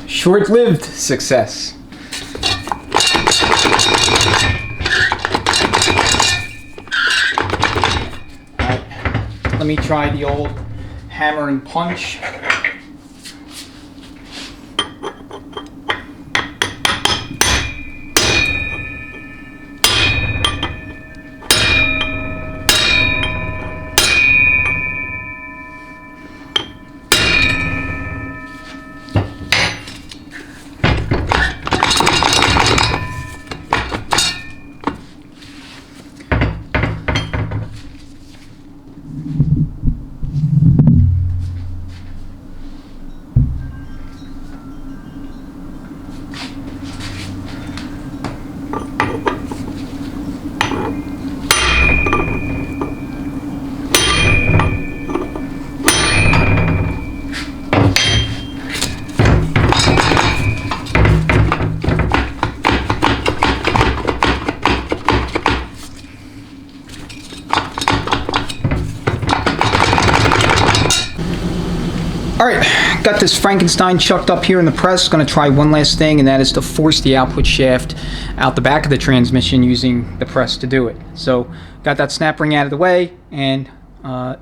Short-lived success. Alright, let me try the old hammer and punch. Alright, got this Frankenstein chucked up here in the press. Going to try one last thing, and that is to force the output shaft out the back of the transmission using the press to do it. So, got that snap ring out of the way, and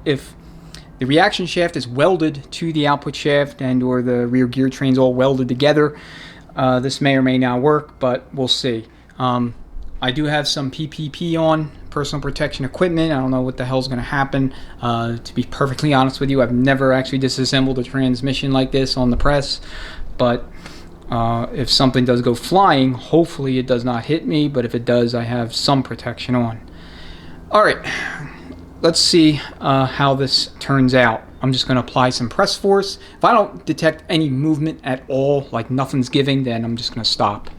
if the reaction shaft is welded to the output shaft and or the rear gear train's all welded together, this may or may not work, but we'll see. I do have some PPP on, personal protection equipment. I don't know what the hell's going to happen. To be perfectly honest with you, I've never actually disassembled a transmission like this on the press, but If something does go flying, hopefully it does not hit me, but if it does, I have some protection on. Alright, let's see how this turns out. I'm just going to apply some press force. If I don't detect any movement at all, like nothing's giving, then I'm just going to stop.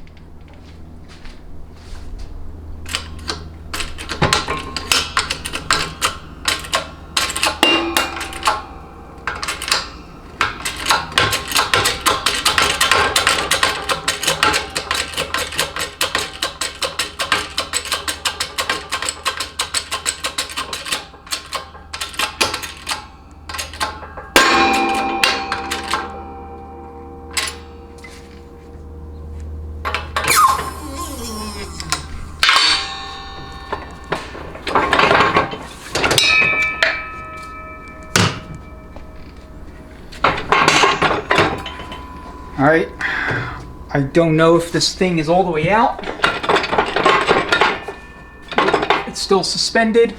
Alright, I don't know if this thing is all the way out. It's still suspended.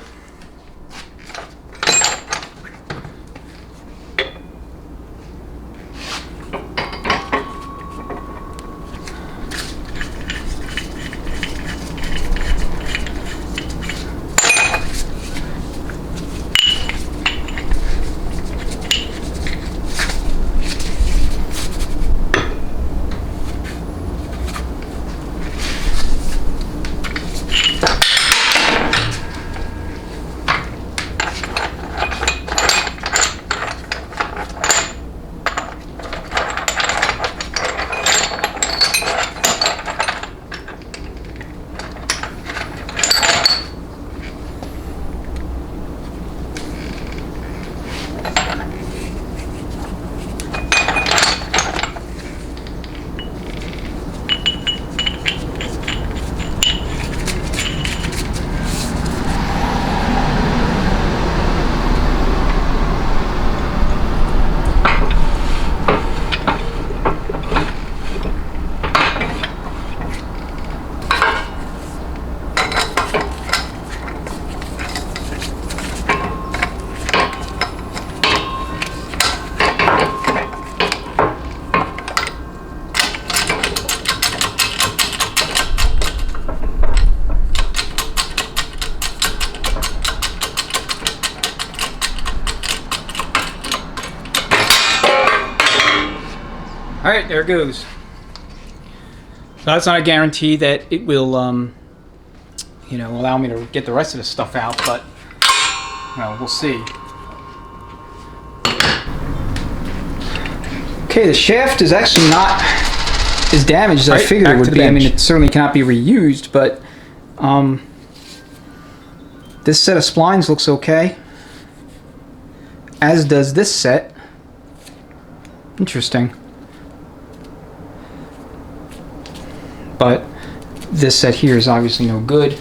Alright, there it goes. So that's not a guarantee that it will, you know, allow me to get the rest of the stuff out, but, well, we'll see. Okay, the shaft is actually not as damaged as I figured it would be. I mean, it certainly cannot be reused, but, this set of splines looks okay. As does this set. Interesting. But this set here is obviously no good.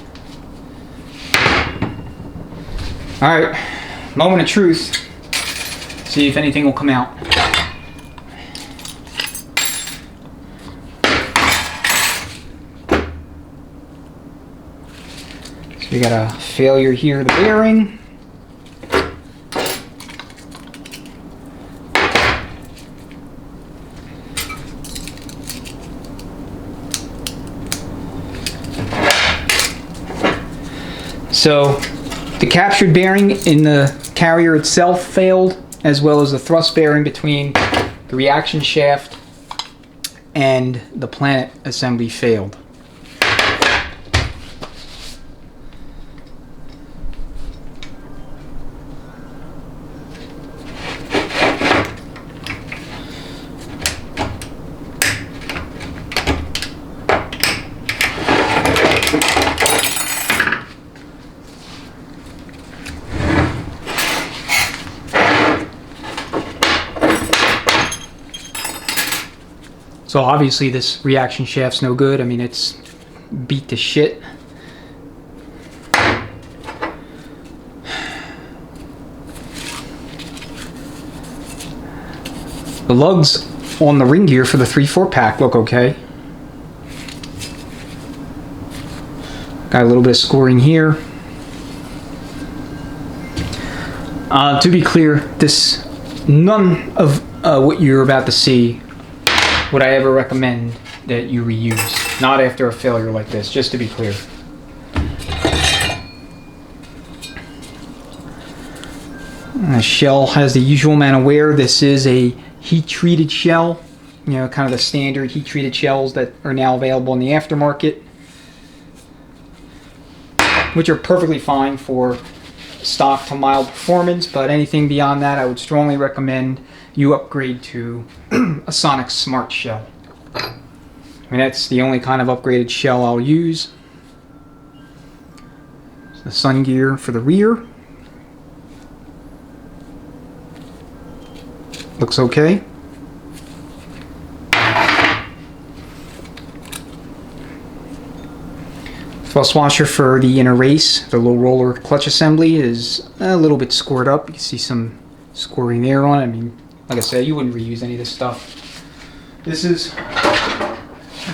Alright, moment of truth. See if anything will come out. So we got a failure here of the bearing. So the captured bearing in the carrier itself failed, as well as the thrust bearing between the reaction shaft and the planet assembly failed. So obviously this reaction shaft's no good. I mean, it's beat to shit. The lugs on the ring gear for the 3/4 pack look okay. Got a little bit of scoring here. To be clear, none of what you're about to see would I ever recommend that you reuse. Not after a failure like this, just to be clear. The shell has the usual amount of wear. This is a heat-treated shell. You know, kind of the standard heat-treated shells that are now available in the aftermarket, which are perfectly fine for stock to mild performance, but anything beyond that, I would strongly recommend you upgrade to a Sonic Smart shell. I mean, that's the only kind of upgraded shell I'll use. The sun gear for the rear. Looks okay. Thrust washer for the inner race, the low roller clutch assembly, is a little bit scored up. You can see some scoring there on it. I mean, like I said, you wouldn't reuse any of this stuff. This is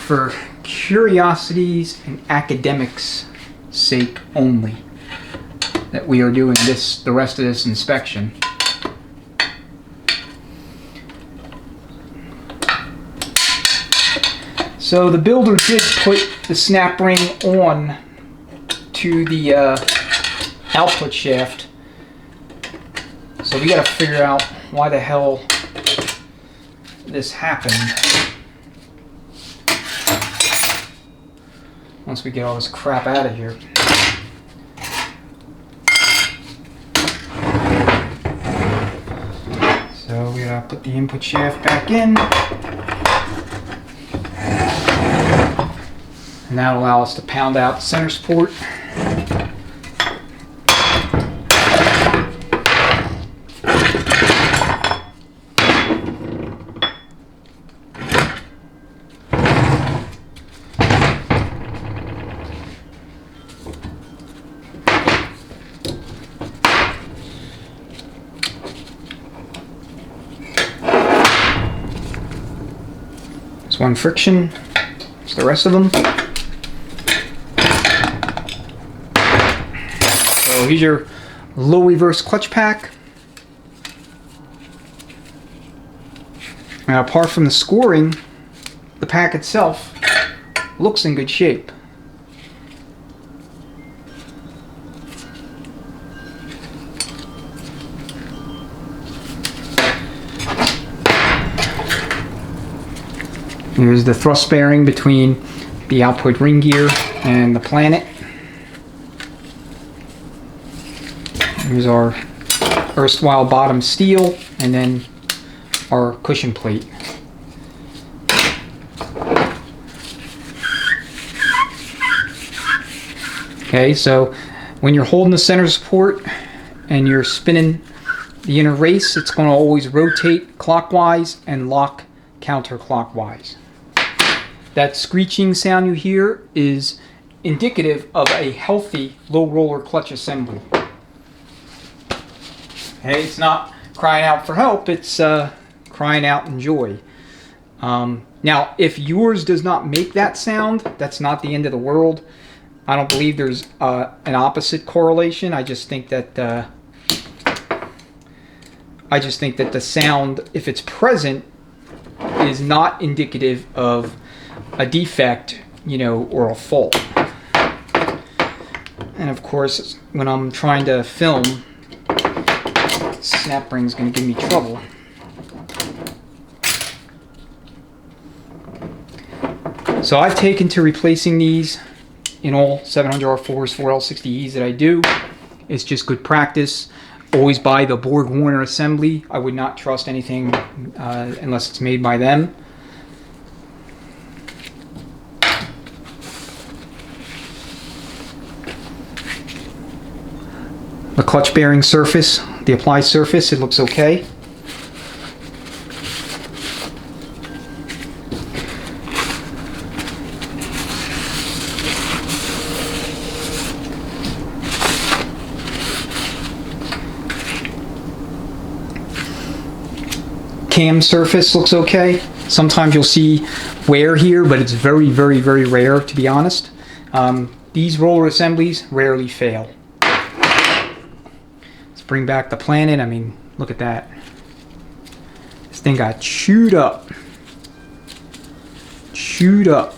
for curiosities and academics' sake only that we are doing the rest of this inspection. So the builder did put the snap ring on to the output shaft. So we got to figure out why the hell this happened. Once we get all this crap out of here. So we got to put the input shaft back in. And that'll allow us to pound out the center support. There's one friction. It's the rest of them. So here's your low reverse clutch pack. Now, apart from the scoring, the pack itself looks in good shape. Here's the thrust bearing between the output ring gear and the planet. Here's our erstwhile bottom steel, and then our cushion plate. Okay, so when you're holding the center support and you're spinning the inner race, it's going to always rotate clockwise and lock counterclockwise. That screeching sound you hear is indicative of a healthy low roller clutch assembly. Okay, it's not crying out for help, it's crying out in joy. Now, if yours does not make that sound, that's not the end of the world. I don't believe there's an opposite correlation. I just think that the sound, if it's present, is not indicative of a defect, you know, or a fault. And of course, when I'm trying to film, snap ring's going to give me trouble. So I've taken to replacing these in all 700R4s, 4L60Es that I do. It's just good practice. Always buy the Borg Warner assembly. I would not trust anything unless it's made by them. The clutch bearing surface, the applied surface, it looks okay. Cam surface looks okay. Sometimes you'll see wear here, but it's very, very, very rare, to be honest. These roller assemblies rarely fail. Let's bring back the planet. I mean, look at that. This thing got chewed up. queued up.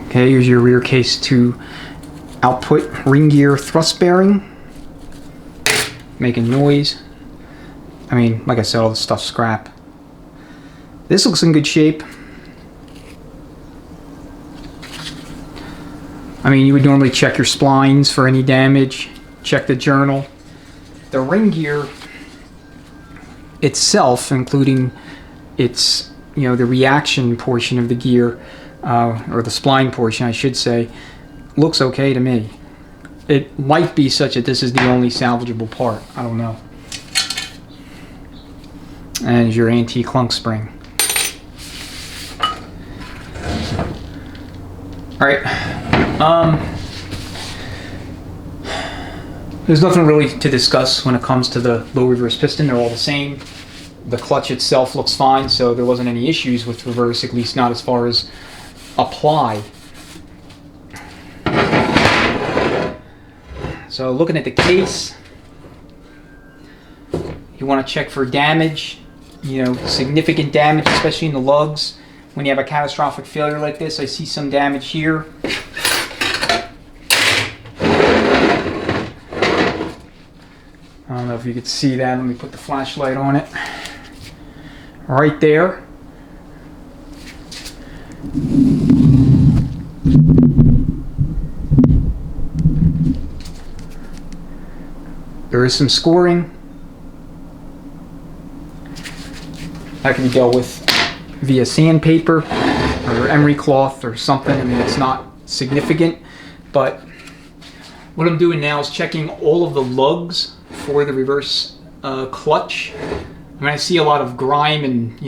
Okay, here's your rear case 2 output ring gear thrust bearing. Making noise. I mean, like I said, all this stuff's scrap. This looks in good shape. I mean, you would normally check your splines for any damage, check the journal. The ring gear itself, including its, the reaction portion of the gear, or the spline portion, I should say, looks okay to me. It might be such that this is the only salvageable part. I don't know. And your anti-clunk spring. Alright. There's nothing really to discuss when it comes to the low reverse piston. They're all the same. The clutch itself looks fine, so there wasn't any issues with reverse, at least not as far as apply. So looking at the case, you want to check for damage, significant damage, especially in the lugs. When you have a catastrophic failure like this, I see some damage here. I don't know if you could see that. Let me put the flashlight on it. Right there. There is some scoring. That can be dealt with via sandpaper or emery cloth or something. I mean, it's not significant, but what I'm doing now is checking all of the lugs for the reverse clutch. I mean, I see a lot of grime and,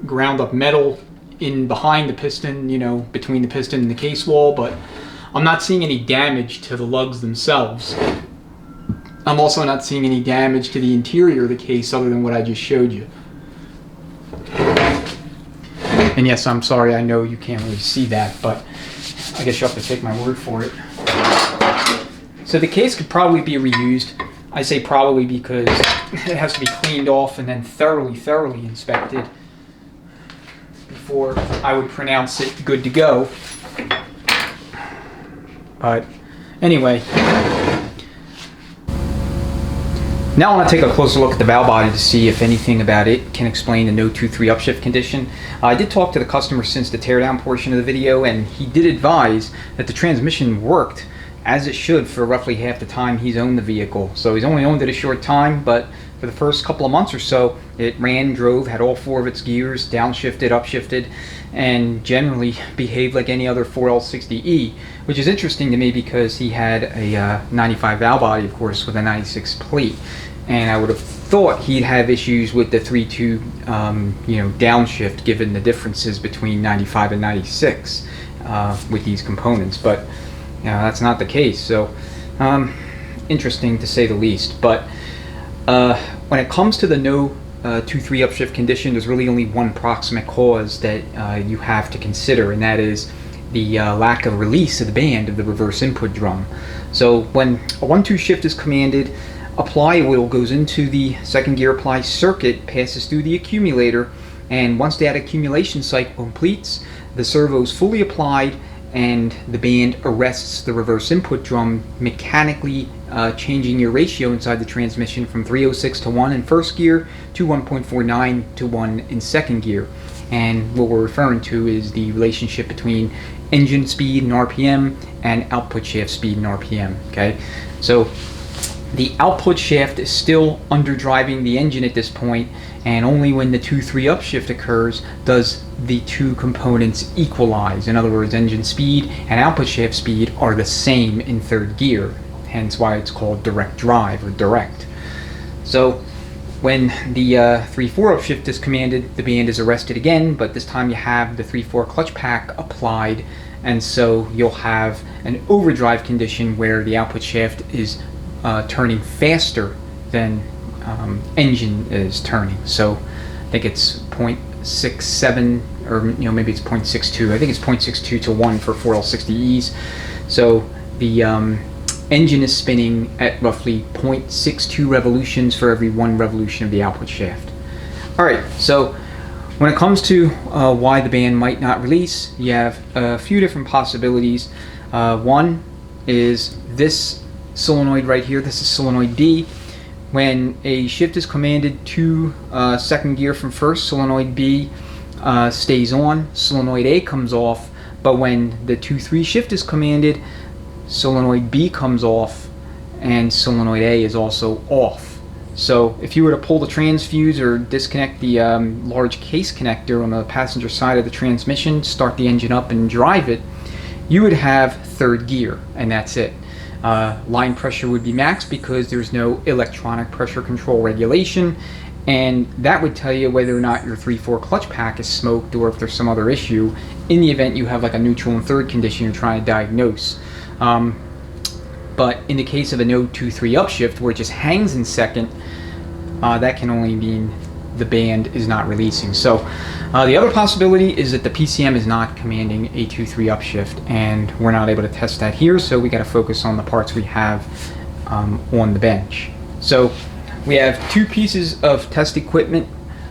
ground up metal in behind the piston, between the piston and the case wall, but I'm not seeing any damage to the lugs themselves. I'm also not seeing any damage to the interior of the case other than what I just showed you. And yes, I'm sorry, I know you can't really see that, but I guess you'll have to take my word for it. So the case could probably be reused. I say probably because it has to be cleaned off and then thoroughly inspected before I would pronounce it good to go. But anyway, now I want to take a closer look at the valve body to see if anything about it can explain the no 2-3 upshift condition. I did talk to the customer since the teardown portion of the video, and he did advise that the transmission worked as it should for roughly half the time he's owned the vehicle. So he's only owned it a short time, but for the first couple of months or so, it ran, drove, had all 4 of its gears, downshifted, upshifted, and generally behaved like any other 4L60E, which is interesting to me because he had a 95 valve body, of course, with a 96 plate. And I would have thought he'd have issues with the 3.2, downshift, given the differences between 95 and 96 with these components. But that's not the case. So interesting to say the least. But when it comes to the no 2-3 upshift condition, there's really only one proximate cause that you have to consider, and that is the lack of release of the band of the reverse input drum. So when a 1-2 shift is commanded, apply wheel goes into the second gear apply circuit, passes through the accumulator, and once that accumulation cycle completes, the servo is fully applied and the band arrests the reverse input drum, mechanically changing your ratio inside the transmission from 306 to 1 in first gear to 1.49 to 1 in second gear. And what we're referring to is the relationship between engine speed and RPM and output shaft speed and RPM. Okay, so the output shaft is still underdriving the engine at this point, and only when the 2-3 upshift occurs does the two components equalize. In other words, engine speed and output shaft speed are the same in third gear, hence why it's called direct drive or direct. So when the 3-4 upshift is commanded, the band is arrested again, but this time you have the 3-4 clutch pack applied, and so you'll have an overdrive condition where the output shaft is turning faster than engine is turning. So I think it's 0.67 or maybe it's 0.62. I think it's 0.62 to 1 for 4L60Es. So the engine is spinning at roughly 0.62 revolutions for every 1 revolution of the output shaft. Alright, so when it comes to why the band might not release, you have a few different possibilities. One is this solenoid right here. This is solenoid B. When a shift is commanded to second gear from first, solenoid B stays on, solenoid A comes off, but when the 2-3 shift is commanded, solenoid B comes off and solenoid A is also off. So if you were to pull the transfuse or disconnect the large case connector on the passenger side of the transmission, start the engine up and drive it, you would have third gear, and that's it. Line pressure would be max because there's no electronic pressure control regulation, and that would tell you whether or not your 3/4 clutch pack is smoked or if there's some other issue in the event you have like a neutral and third condition you're trying to diagnose. But in the case of a no 2-3 upshift where it just hangs in second, that can only mean the band is not releasing. So the other possibility is that the PCM is not commanding a 2-3 upshift, and we're not able to test that here, so we got to focus on the parts we have on the bench. So we have 2 pieces of test equipment.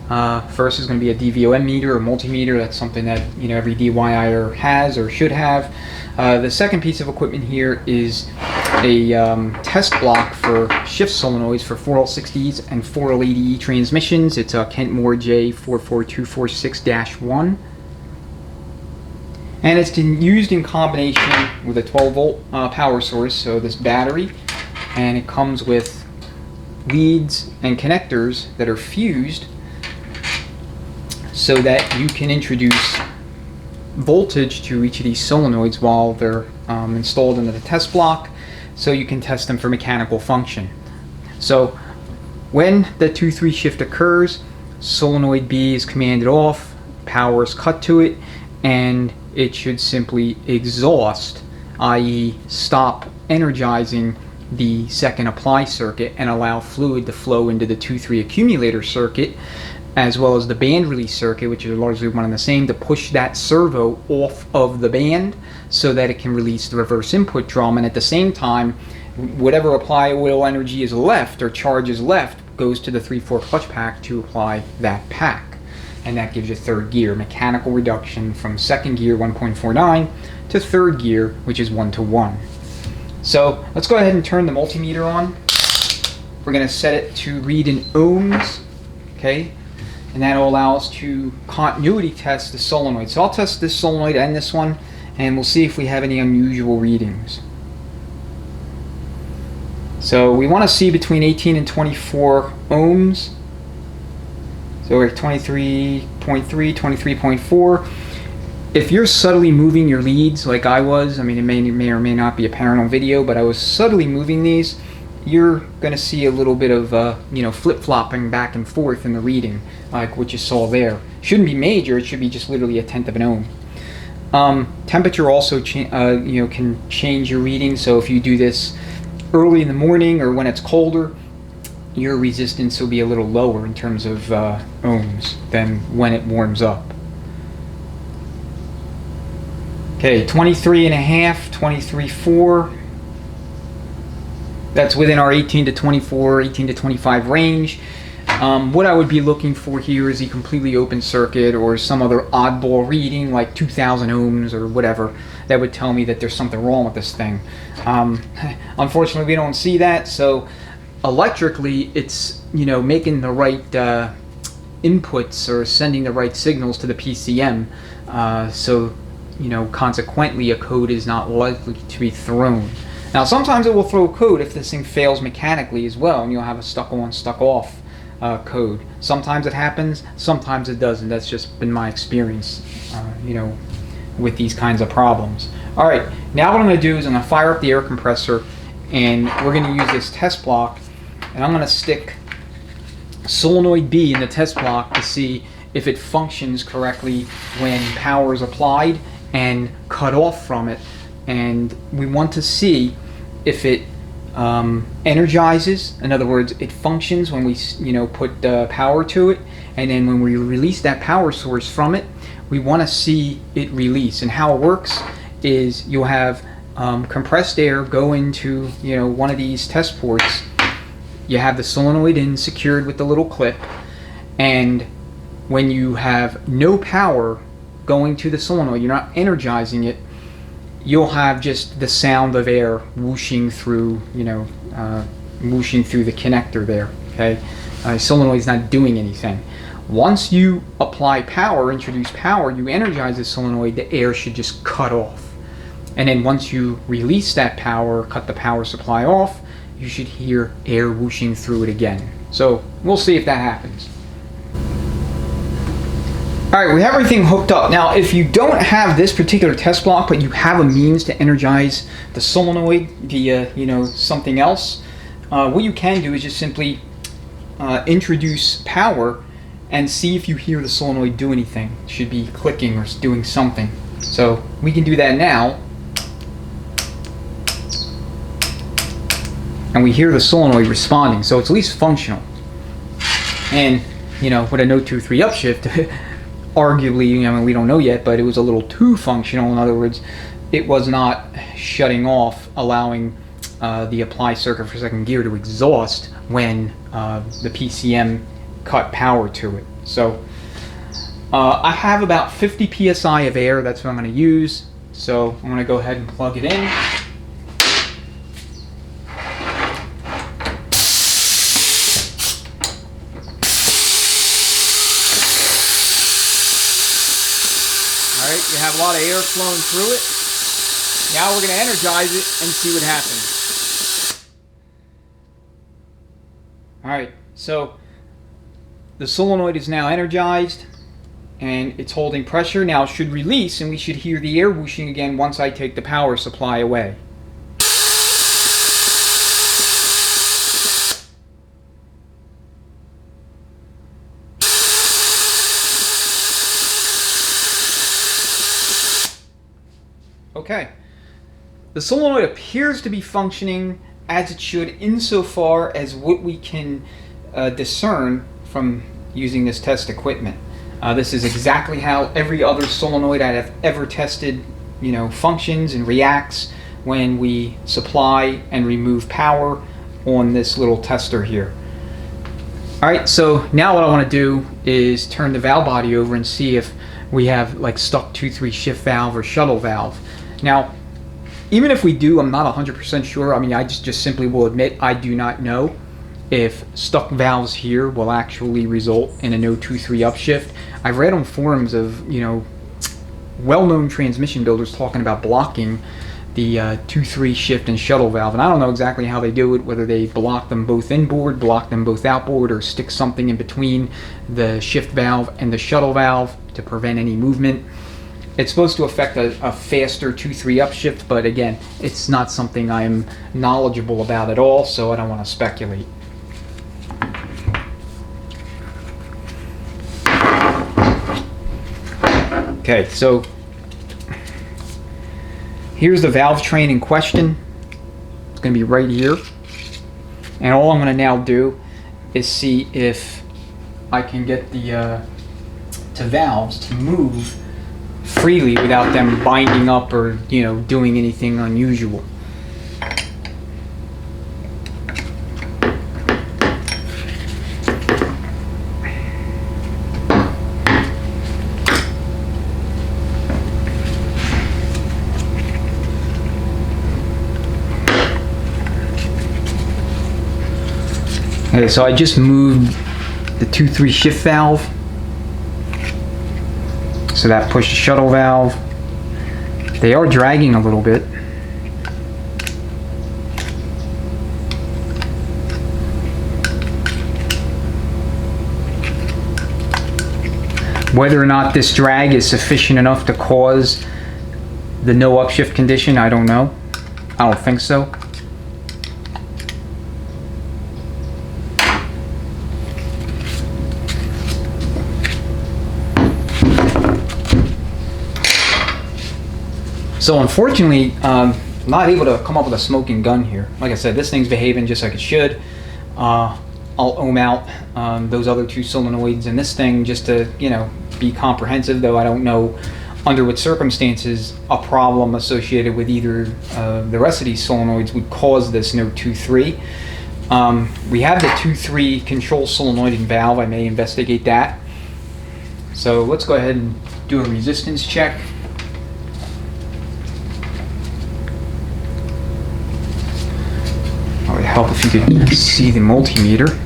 First is going to be a DVOM meter or multimeter. That's something that every DYIer has or should have. The second piece of equipment here is a test block for shift solenoids for 4L60s and 4L80E transmissions. It's a Kentmore J44246-1. And it's been used in combination with a 12-volt power source, so this battery, and it comes with leads and connectors that are fused so that you can introduce voltage to each of these solenoids while they're installed into the test block, so you can test them for mechanical function. So when the 2-3 shift occurs, solenoid B is commanded off, power is cut to it, and it should simply exhaust, i.e. stop energizing the second apply circuit and allow fluid to flow into the 2-3 accumulator circuit, as well as the band release circuit, which are largely one and the same, to push that servo off of the band so that it can release the reverse input drum, and at the same time whatever apply oil energy is left or charge is left goes to the 3/4 clutch pack to apply that pack, and that gives you third gear, mechanical reduction from second gear 1.49 to third gear, which is 1-to-1. So let's go ahead and turn the multimeter on. We're going to set it to read in ohms, okay, and that will allow us to continuity test the solenoid. So I'll test this solenoid and this one, and we'll see if we have any unusual readings. So we want to see between 18 and 24 ohms. So we're at 23.3, 23.4. If you're subtly moving your leads like I was, I mean, it may or may not be apparent on video, but I was subtly moving these, you're going to see a little bit of flip-flopping back and forth in the reading, like what you saw there. Shouldn't be major, it should be just literally 1/10 of an ohm. Temperature also can change your reading, so if you do this early in the morning or when it's colder, your resistance will be a little lower in terms of ohms than when it warms up. Okay, 23.5, 23.4. That's within our 18 to 24, 18 to 25 range. What I would be looking for here is a completely open circuit or some other oddball reading like 2,000 ohms or whatever that would tell me that there's something wrong with this thing. Unfortunately, we don't see that, so electrically it's making the right inputs or sending the right signals to the PCM, so consequently a code is not likely to be thrown. Now sometimes it will throw a code if this thing fails mechanically as well, and you'll have a stuck on, stuck off code. Sometimes it happens, sometimes it doesn't. That's just been my experience with these kinds of problems. Alright, now what I'm going to do is I'm going to fire up the air compressor, and we're going to use this test block, and I'm going to stick solenoid B in the test block to see if it functions correctly when power is applied and cut off from it. And we want to see if it energizes. In other words, it functions when we put power to it, and then when we release that power source from it, we want to see it release. And how it works is you'll have compressed air go into, you know, one of these test ports. You have the solenoid in secured with the little clip, and when you have no power going to the solenoid, you're not energizing it, you'll have just the sound of air whooshing through, you know, whooshing through the connector there. Okay, solenoid's not doing anything. Once you apply power, introduce power, you energize the solenoid, the air should just cut off. And then once you release that power, cut the power supply off, you should hear air whooshing through it again. So we'll see if that happens. Alright, we have everything hooked up. Now, if you don't have this particular test block, but you have a means to energize the solenoid via, you know, something else, what you can do is just simply introduce power and see if you hear the solenoid do anything. It should be clicking or doing something. So we can do that now. And we hear the solenoid responding, so it's at least functional. And, you know, with a no 2-3 upshift, arguably, I mean, we don't know yet, but it was a little too functional. In other words, it was not shutting off, allowing the apply circuit for second gear to exhaust when the PCM cut power to it. So I have about 50 psi of air. That's what I'm going to use. So I'm going to go ahead and plug it in. Alright, you have a lot of air flowing through it. Now we're going to energize it and see what happens. Alright, so the solenoid is now energized and it's holding pressure. Now it should release and we should hear the air whooshing again once I take the power supply away. Okay, the solenoid appears to be functioning as it should insofar as what we can discern from using this test equipment. This is exactly how every other solenoid I have ever tested, you know, functions and reacts when we supply and remove power on this little tester here. Alright, so now what I want to do is turn the valve body over and see if we have like stuck 2-3 shift valve or shuttle valve. Now, even if we do, I'm not 100% sure. I mean, I just simply will admit I do not know if stuck valves here will actually result in a no 2-3 upshift. I've read on forums of, you know, well-known transmission builders talking about blocking the 2-3 shift and shuttle valve, and I don't know exactly how they do it, whether they block them both inboard, block them both outboard, or stick something in between the shift valve and the shuttle valve to prevent any movement. It's supposed to affect a faster 2-3 upshift, but again, it's not something I'm knowledgeable about at all, so I don't want to speculate. Okay, so here's the valve train in question. It's going to be right here. And all I'm going to now do is see if I can get the valves to move freely without them binding up or, you know, doing anything unusual. Okay, so I just moved the 2-3 shift valve. So that pushed the shuttle valve. They are dragging a little bit. Whether or not this drag is sufficient enough to cause the no upshift condition, I don't know. I don't think so. So unfortunately, I'm not able to come up with a smoking gun here. Like I said, this thing's behaving just like it should. I'll ohm out those other two solenoids and this thing just to, you know, be comprehensive, though I don't know under what circumstances a problem associated with either the rest of these solenoids would cause this no 2-3. We have the 2-3 control solenoid and valve. I may investigate that. So let's go ahead and do a resistance check. It would help if you could see the multimeter.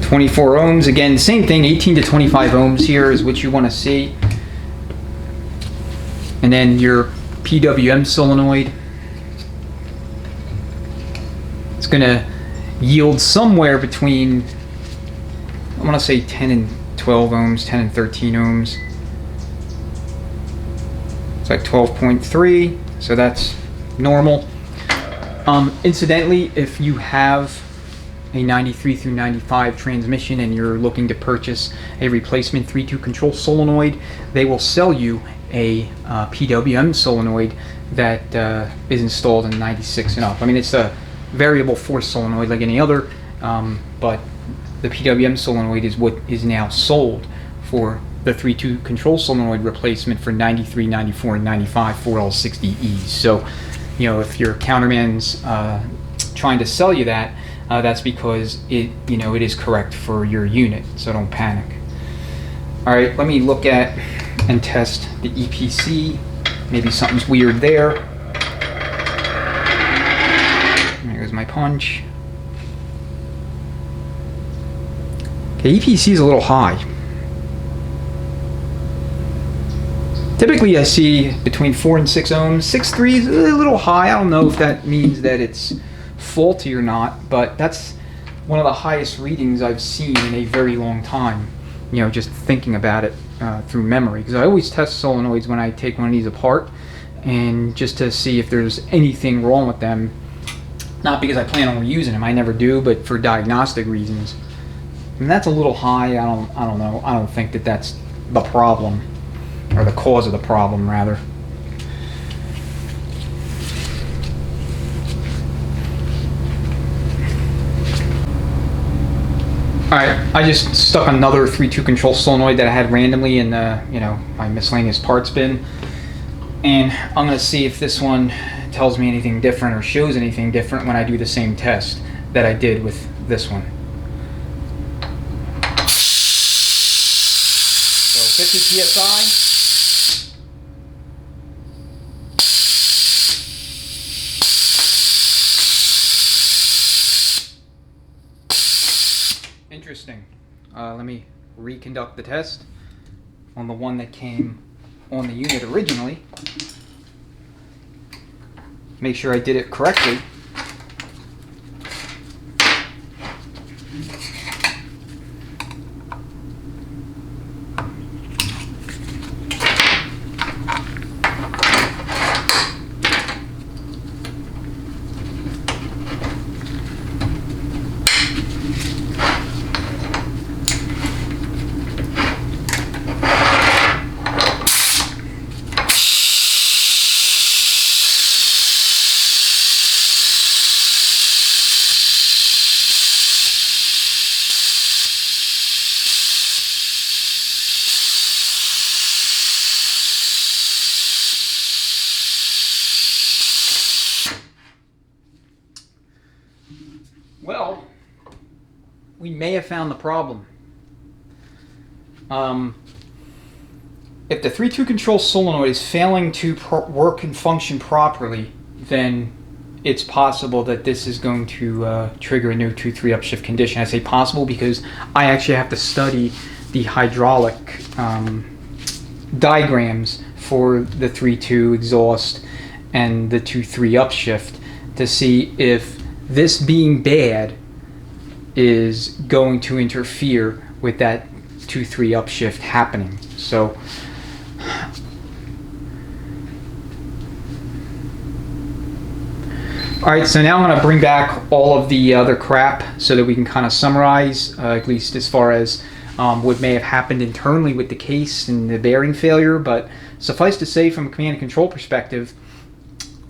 .24 ohms. Again, same thing, 18 to 25 ohms here is what you want to see. And then your PWM solenoid, it's going to yield somewhere between, I want to say 10 and 12 ohms, 10 and 13 ohms. It's like 12.3, so that's normal. Incidentally, if you have a 93 through 95 transmission and you're looking to purchase a replacement 3-2 control solenoid, they will sell you a PWM solenoid that is installed in 96 and up. I mean, it's a variable force solenoid like any other, but the PWM solenoid is what is now sold for the 3-2 control solenoid replacement for 93, 94, and 95 4L60Es. So, you know, if your counterman's trying to sell you that, that's because it is correct for your unit, so don't panic. All right, let me look at and test the EPC. Maybe something's weird there. There's my punch. Okay, EPC is a little high. Typically I see between 4 and 6 ohms. 6.3 is a little high. I don't know if that means that it's faulty or not, but that's one of the highest readings I've seen in a very long time, you know, just thinking about it through memory, because I always test solenoids when I take one of these apart, and just to see if there's anything wrong with them, not because I plan on reusing them, I never do, but for diagnostic reasons. And that's a little high. I don't know, I don't think that that's the problem, or the cause of the problem rather. Alright, I just stuck another 3-2 control solenoid that I had randomly in my miscellaneous parts bin. And I'm going to see if this one tells me anything different or shows anything different when I do the same test that I did with this one. So 50 PSI. Interesting. Let me reconduct the test on the one that came on the unit originally. Make sure I did it correctly. Well, we may have found the problem. If the 3-2 control solenoid is failing to work and function properly, then it's possible that this is going to trigger a no 2-3 upshift condition. I say possible because I actually have to study the hydraulic diagrams for the 3-2 exhaust and the 2-3 upshift to see if this being bad is going to interfere with that 2-3 upshift happening. So alright, so now I'm going to bring back all of the other crap so that we can kind of summarize, at least as far as what may have happened internally with the case and the bearing failure. But suffice to say, from a command and control perspective,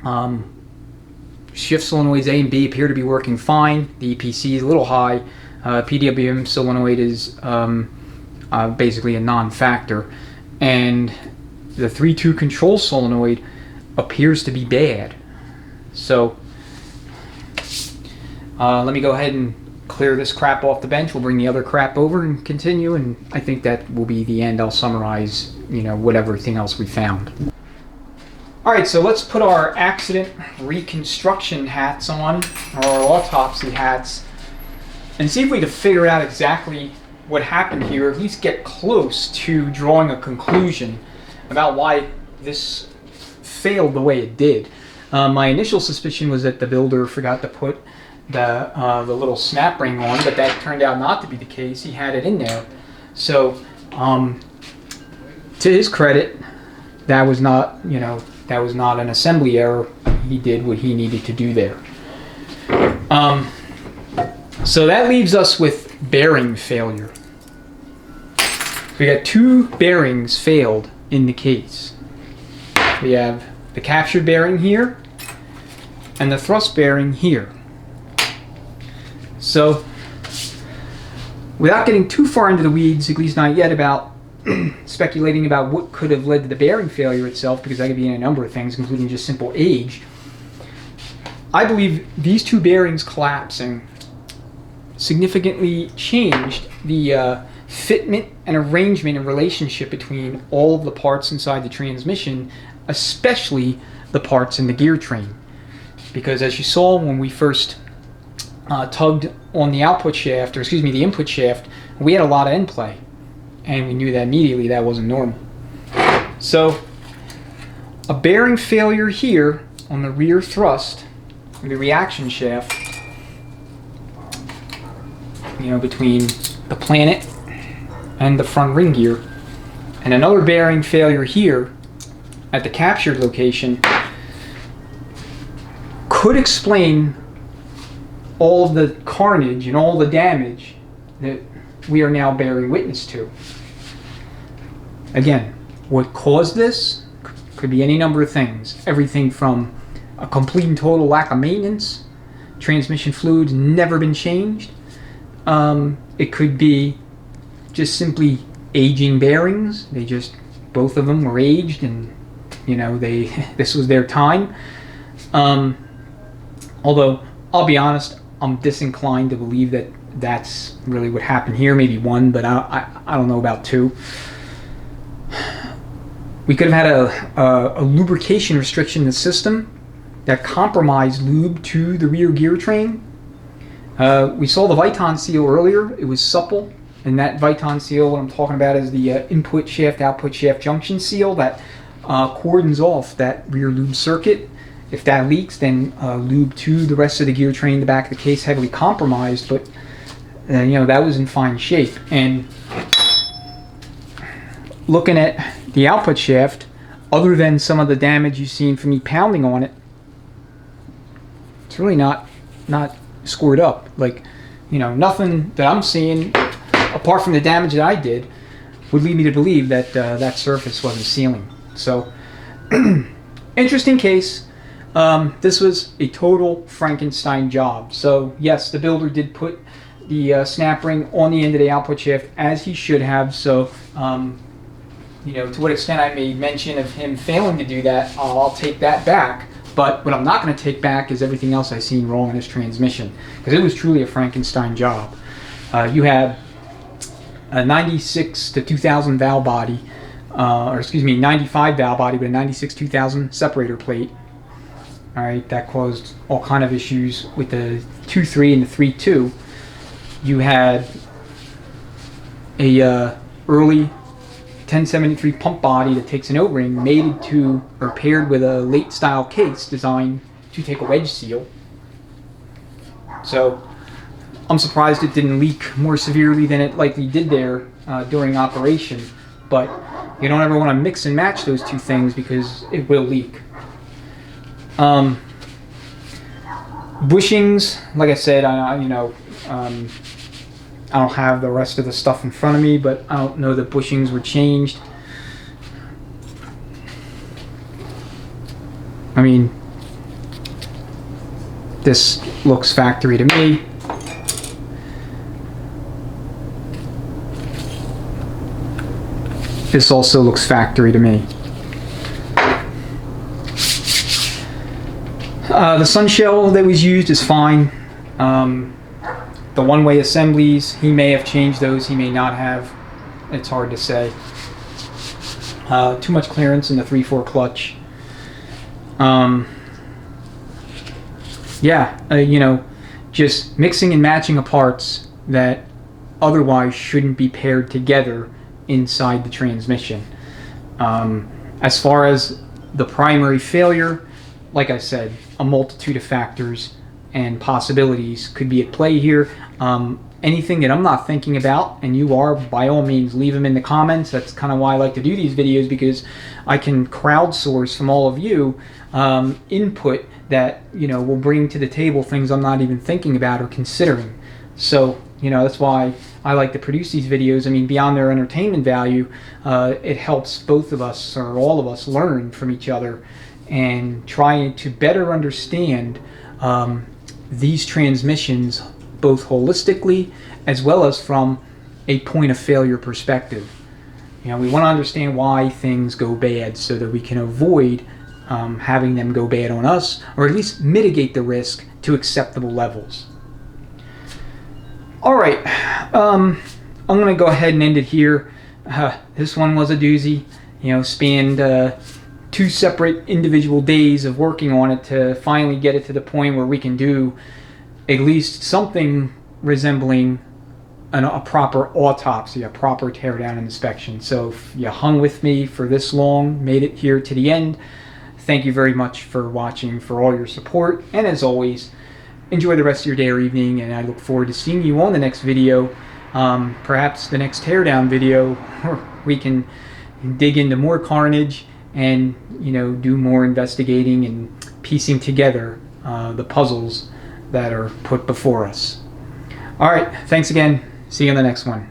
Shift solenoids A and B appear to be working fine. The EPC is a little high. PWM solenoid is basically a non-factor. And the 3-2 control solenoid appears to be bad. So let me go ahead and clear this crap off the bench. We'll bring the other crap over and continue, and I think that will be the end. I'll summarize, whatever thing else we found. Alright, so let's put our accident reconstruction hats on, or our autopsy hats, and see if we can figure out exactly what happened here, at least get close to drawing a conclusion about why this failed the way it did. My initial suspicion was that the builder forgot to put the little snap ring on, but that turned out not to be the case. He had it in there. So, to his credit, that was not, that was not an assembly error. He did what he needed to do there. So that leaves us with bearing failure. We got 2 bearings failed in the case. We have the captured bearing here and the thrust bearing here. So, without getting too far into the weeds, at least not yet, about speculating about what could have led to the bearing failure itself, because that could be in a number of things, including just simple age, I believe these 2 bearings collapsing significantly changed the fitment and arrangement and relationship between all of the parts inside the transmission, especially the parts in the gear train. Because as you saw when we first tugged on the output shaft, or excuse me, the input shaft, we had a lot of end play, and we knew that immediately that wasn't normal. So a bearing failure here on the rear thrust, the reaction shaft, between the planet and the front ring gear, and another bearing failure here at the captured location, could explain all of the carnage and all the damage that we are now bearing witness to. Again, what caused this could be any number of things. Everything from a complete and total lack of maintenance, transmission fluids never been changed. It could be just simply aging bearings. Both of them were aged, and this was their time. Although I'll be honest, I'm disinclined to believe that that's really what happened here. Maybe 1, but I don't know about 2. We could have had a lubrication restriction in the system that compromised lube to the rear gear train. We saw the Viton seal earlier. It was supple, and that Viton seal, what I'm talking about, is the input shaft, output shaft junction seal that cordons off that rear lube circuit. If that leaks, then lube to the rest of the gear train, the back of the case, heavily compromised, but that was in fine shape. And looking at the output shaft, other than some of the damage you've seen from me pounding on it, it's really not scored up. Nothing that I'm seeing, apart from the damage that I did, would lead me to believe that that surface wasn't sealing. So, interesting case. This was a total Frankenstein job. So yes, the builder did put the snap ring on the end of the output shaft, as he should have. So to what extent I made mention of him failing to do that, I'll take that back. But what I'm not going to take back is everything else I've seen wrong in this transmission, because it was truly a Frankenstein job. You had a 96 to 2000 valve body, 95 valve body with a 96 2000 separator plate. All right, that caused all kind of issues with the 2.3 and the 3.2. You had a early 1073 pump body that takes an O-ring mated to or paired with a late style case designed to take a wedge seal. So I'm surprised it didn't leak more severely than it likely did there during operation. But you don't ever want to mix and match those two things, because it will leak. Bushings, like I said, I don't have the rest of the stuff in front of me, but I don't know that bushings were changed. I mean, This looks factory to me. This also looks factory to me. The sun shell that was used is fine. The one-way assemblies, he may have changed those, he may not have. It's hard to say. Too much clearance in the 3/4 clutch. You know, just mixing and matching of parts that otherwise shouldn't be paired together inside the transmission. As far as the primary failure, like I said, a multitude of factors and possibilities could be at play here. Anything that I'm not thinking about, and you are, by all means, leave them in the comments. That's kind of why I like to do these videos, because I can crowdsource from all of you input that, you know, will bring to the table things I'm not even thinking about or considering. So, you know, that's why I like to produce these videos. I mean, beyond their entertainment value, it helps both of us, or all of us, learn from each other and try to better understand these transmissions, both holistically as well as from a point of failure perspective. You know, we want to understand why things go bad so that we can avoid having them go bad on us, or at least mitigate the risk to acceptable levels. All right, I'm going to go ahead and end it here. This one was a doozy. You know, spanned 2 separate individual days of working on it to finally get it to the point where we can do at least something resembling a proper autopsy, a proper teardown inspection. So if you hung with me for this long, made it here to the end, thank you very much for watching, for all your support, and as always, enjoy the rest of your day or evening, and I look forward to seeing you on the next video, perhaps the next teardown video, where we can dig into more carnage and, you know, do more investigating and piecing together the puzzles that are put before us. All right, thanks again. See you on the next one.